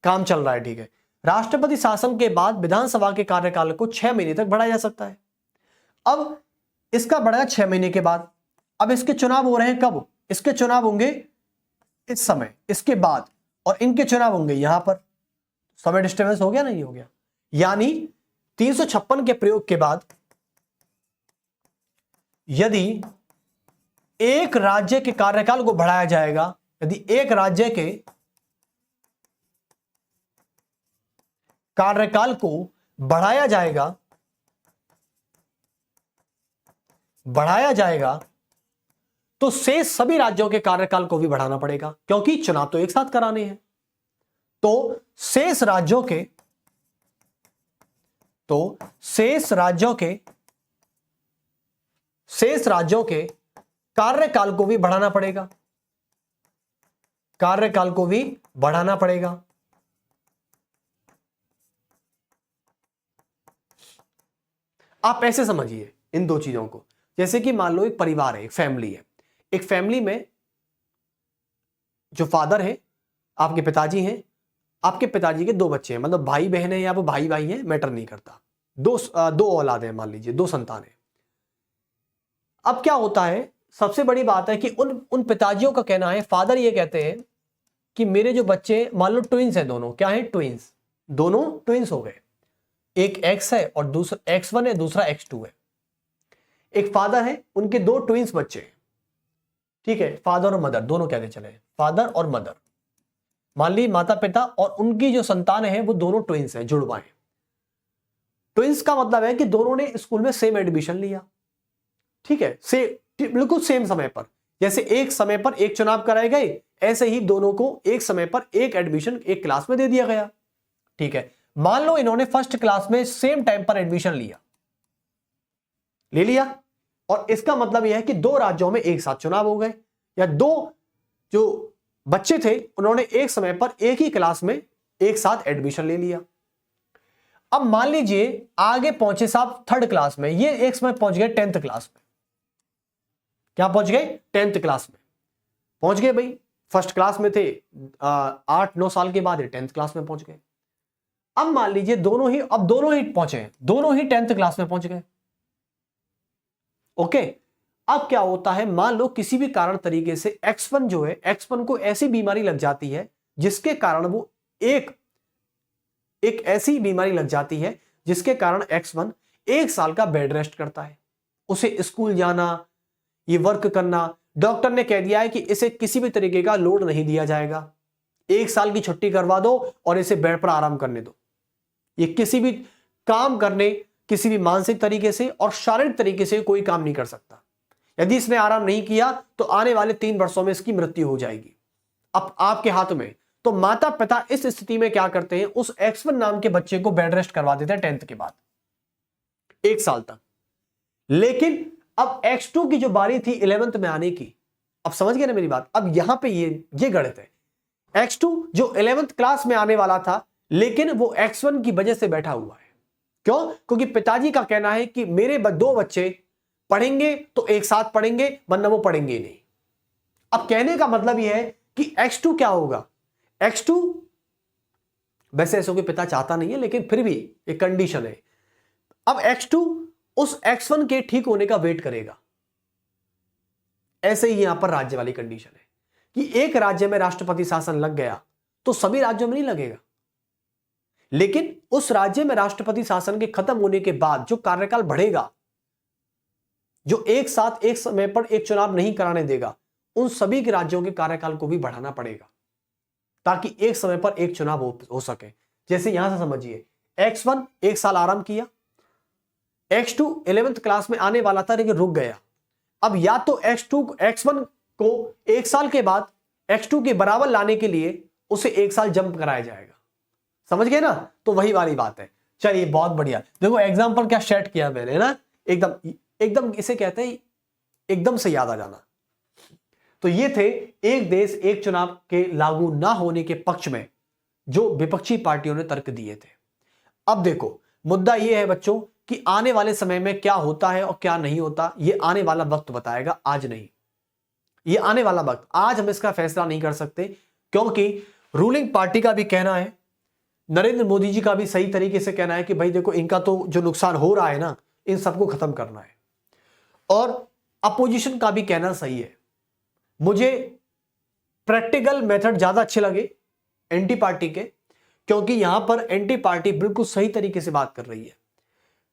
काम चल रहा है, ठीक है। राष्ट्रपति शासन के बाद विधानसभा के कार्यकाल को 6 महीने तक बढ़ाया जा सकता है। अब इसका बढ़ेगा 6 महीने के बाद। अब इसके चुनाव हो रहे हैं कब? इसके चुनाव होंगे इस समय, इसके बाद, और इनके चुनाव होंगे यहां पर। समय डिस्टर्बेंस हो गया, नहीं हो गया? यानी 356 के प्रयोग के बाद यदि एक राज्य के कार्यकाल को बढ़ाया जाएगा, यदि एक राज्य के कार्यकाल को बढ़ाया जाएगा तो शेष सभी राज्यों के कार्यकाल को भी बढ़ाना पड़ेगा, क्योंकि चुनाव तो एक साथ कराने हैं। तो शेष राज्यों के कार्यकाल को भी बढ़ाना पड़ेगा, कार्यकाल को भी बढ़ाना पड़ेगा। आप ऐसे समझिए इन दो चीजों को, जैसे कि मान लो एक परिवार है, एक फैमिली है। एक फैमिली में जो फादर है, आपके पिताजी हैं, आपके पिताजी के 2 बच्चे हैं, मतलब भाई बहन है या वो भाई भाई हैं, मैटर नहीं करता। दो औलाद है, मान लीजिए 2 संतान है। अब क्या होता है, सबसे बड़ी बात है कि उन पिताजियों का कहना है, फादर ये कहते हैं कि मेरे जो बच्चे, मान लो ट्विंस हैं, दोनों क्या है, ट्विंस, दोनों ट्विंस हो गए, एक एक्स है और दूसरा X1 है, दूसरा X2 है। एक फादर है, उनके 2 ट्विंस बच्चे हैं, ठीक है, फादर और मदर दोनों कहते चले, फादर और मदर, मान ली माता पिता, और उनकी जो संतान है वो दोनों ट्विंस हैं, जुड़वा हैं। ट्विंस का मतलब है कि दोनों ने स्कूल में सेम एडमिशन लिया, ठीक है, बिल्कुल सेम समय पर। जैसे एक समय पर एक चुनाव कराए गए, ऐसे ही दोनों को एक समय पर एक एडमिशन एक क्लास में दे दिया गया, ठीक है। मान लो इन्होंने फर्स्ट क्लास में सेम टाइम पर एडमिशन ले लिया, और इसका मतलब यह है कि 2 राज्यों में एक साथ चुनाव हो गए, या 2 जो बच्चे थे उन्होंने एक समय पर एक ही क्लास में एक साथ एडमिशन ले लिया। अब मान लीजिए आगे पहुंचे साहब 3rd क्लास में, ये एक समय पहुंच गए 10th क्लास में। क्या पहुंच गए? 10th क्लास में पहुंच गए भाई। फर्स्ट क्लास में थे 8-9 साल के बाद 10th क्लास में पहुंच गए। अब मान लीजिए दोनों ही पहुंचे, दोनों ही 10th क्लास में पहुंच गए, ओके। अब क्या होता है, मान लो किसी भी कारण तरीके से X1 जो है, X1 को ऐसी बीमारी लग जाती है जिसके कारण वो एक ऐसी बीमारी लग जाती है जिसके कारण X1 1 साल का बेड रेस्ट करता है। उसे स्कूल जाना, ये वर्क करना, डॉक्टर ने कह दिया है कि इसे किसी भी तरीके का लोड नहीं दिया जाएगा, 1 साल की छुट्टी करवा दो और इसे बेड पर आराम करने दो। ये किसी भी काम करने, किसी भी मानसिक तरीके से और शारीरिक तरीके से कोई काम नहीं कर सकता। यदि इसने आराम नहीं किया तो आने वाले 3 वर्षों में इसकी मृत्यु हो जाएगी। अब आपके हाथ में, तो माता पिता इस स्थिति में क्या करते हैं, उस X1 नाम के बच्चे को बेड रेस्ट करवा देते हैं 10th के बाद 1 साल तक। लेकिन अब X2 की जो बारी थी 11th में आने की, अब समझ गए ना मेरी बात। अब यहां पे ये गणित है, X2 जो 11th क्लास में आने वाला था, लेकिन वो X1 की वजह से बैठा हुआ है। क्यों? क्योंकि पिताजी का कहना है कि मेरे 2 बच्चे पढ़ेंगे तो एक साथ पढ़ेंगे, वरना वो पढ़ेंगे नहीं। अब कहने का मतलब यह है कि X2 क्या होगा, X2 वैसे ऐसा कोई पिता चाहता नहीं है, लेकिन फिर भी एक कंडीशन है। अब X2 उस X1 के ठीक होने का वेट करेगा। ऐसे ही यहां पर राज्य वाली कंडीशन है कि एक राज्य में राष्ट्रपति शासन लग गया तो सभी राज्यों में नहीं लगेगा, लेकिन उस राज्य में राष्ट्रपति शासन के खत्म होने के बाद जो कार्यकाल बढ़ेगा, जो एक साथ एक समय पर एक चुनाव नहीं कराने देगा, उन सभी के राज्यों के कार्यकाल को भी बढ़ाना पड़ेगा ताकि एक समय पर एक चुनाव हो सके। जैसे यहां से समझिए, X1 1 साल आराम किया, X2 11th क्लास में आने वाला था लेकिन रुक गया। अब या तो X1 को 1 साल के बाद X2 के बराबर लाने के लिए उसे 1 साल जंप कराया जाएगा। समझ गए ना? तो वही वाली बात है। चलिए बहुत बढ़िया, देखो एग्जाम्पल क्या सेट किया मैंने ना, एकदम इसे कहते हैं एकदम से याद आ जाना। तो ये थे एक देश एक चुनाव के लागू ना होने के पक्ष में जो विपक्षी पार्टियों ने तर्क दिए थे। अब देखो मुद्दा ये है बच्चों कि आने वाले समय में क्या होता है और क्या नहीं होता, ये आने वाला वक्त बताएगा, आज नहीं। ये आने वाला वक्त, आज हम इसका फैसला नहीं कर सकते, क्योंकि रूलिंग पार्टी का भी कहना है, नरेंद्र मोदी जी का भी सही तरीके से कहना है कि भाई देखो, इनका तो जो नुकसान हो रहा है ना, इन सबको खत्म करना है। और अपोजिशन का भी कहना सही है। मुझे प्रैक्टिकल मेथड ज्यादा अच्छे लगे एंटी पार्टी के, क्योंकि यहां पर एंटी पार्टी बिल्कुल सही तरीके से बात कर रही है।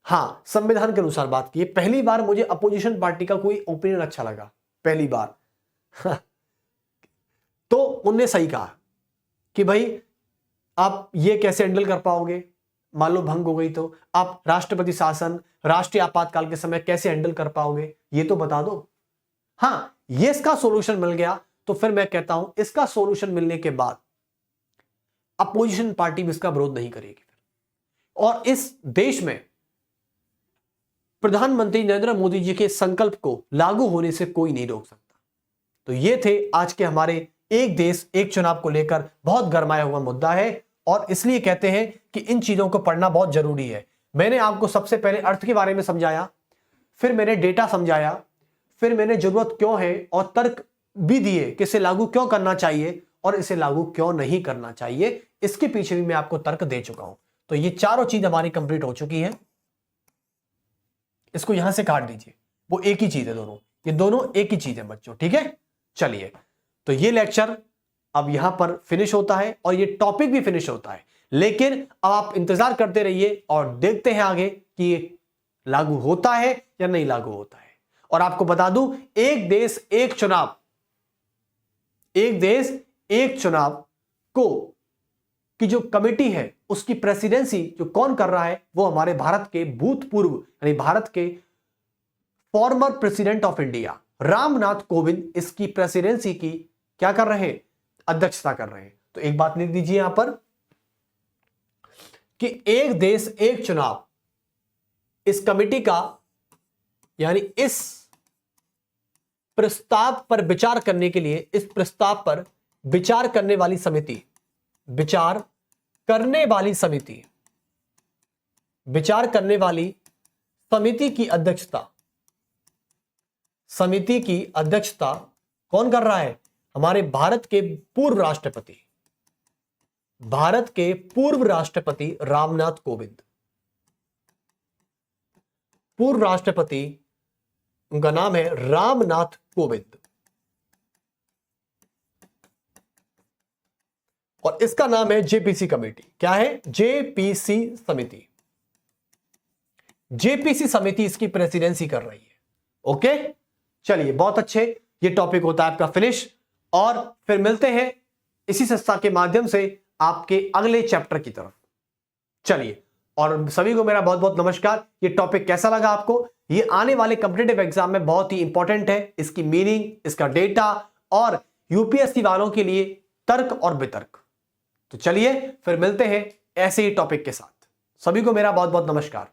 हां, संविधान के अनुसार बात की है। पहली बार मुझे अपोजिशन पार्टी का कोई ओपिनियन अच्छा लगा, पहली बार। तो उनने सही कहा कि भाई आप ये कैसे हैंडल कर पाओगे, मान लो भंग हो गई तो आप राष्ट्रपति शासन, राष्ट्रीय आपातकाल के समय कैसे हैंडल कर पाओगे, ये तो बता दो। हां, ये इसका सॉल्यूशन मिल गया तो फिर मैं कहता हूं इसका सॉल्यूशन मिलने के बाद अपोजिशन पार्टी भी इसका विरोध नहीं करेगी। और इस देश में प्रधानमंत्री नरेंद्र मोदी जी के संकल्प को लागू होने से कोई नहीं रोक सकता। तो ये थे आज के हमारे एक देश एक चुनाव को लेकर बहुत गरमाया हुआ मुद्दा है, और इसलिए कहते हैं कि इन चीजों को पढ़ना बहुत जरूरी है। मैंने आपको सबसे पहले अर्थ के बारे में समझाया, फिर मैंने डेटा समझाया, फिर मैंने जरूरत क्यों है और तर्क भी दिए कि इसे लागू क्यों करना चाहिए और इसे लागू क्यों नहीं करना चाहिए, इसके पीछे भी मैं आपको तर्क दे चुका हूं। तो ये चारों चीज हमारी कंप्लीट हो चुकी है। इसको यहां से काट दीजिए, वो एक ही चीज है, दोनों ये दोनों एक ही चीज है बच्चों, ठीक है। चलिए, तो ये लेक्चर अब यहां पर फिनिश होता है और ये टॉपिक भी फिनिश होता है, लेकिन अब आप इंतजार करते रहिए और देखते हैं आगे कि ये लागू होता है या नहीं लागू होता है। और आपको बता दूं, एक देश एक चुनाव, एक देश एक चुनाव को की जो कमेटी है उसकी प्रेसिडेंसी जो कौन कर रहा है, वो हमारे भारत के भूतपूर्व यानी भारत के former president of India Ramnath Kovind इसकी प्रेसिडेंसी की क्या कर रहे हैं, अध्यक्षता कर रहे हैं। तो एक बात लिख दीजिए यहां पर कि एक देश एक चुनाव, इस कमेटी का यानी इस प्रस्ताव पर विचार करने के लिए, इस प्रस्ताव पर विचार करने वाली समिति, विचार करने वाली समिति, विचार करने वाली समिति की अध्यक्षता, समिति की अध्यक्षता कौन कर रहा है, हमारे भारत के पूर्व राष्ट्रपति, भारत के पूर्व राष्ट्रपति रामनाथ कोविंद। पूर्व राष्ट्रपति, उनका नाम है रामनाथ कोविंद, और इसका नाम है जेपीसी कमेटी। क्या है, जेपीसी समिति। जेपीसी समिति इसकी प्रेसिडेंसी कर रही है। ओके, चलिए, बहुत अच्छे। ये टॉपिक होता है आपका फिनिश, और फिर मिलते हैं इसी संस्था के माध्यम से आपके अगले चैप्टर की तरफ। चलिए, और सभी को मेरा बहुत बहुत नमस्कार। ये टॉपिक कैसा लगा आपको? ये आने वाले कॉम्पिटिटिव एग्जाम में बहुत ही इंपॉर्टेंट है, इसकी मीनिंग, इसका डेटा, और यूपीएससी वालों के लिए तर्क और वितर्क। तो चलिए फिर मिलते हैं ऐसे ही टॉपिक के साथ। सभी को मेरा बहुत बहुत नमस्कार।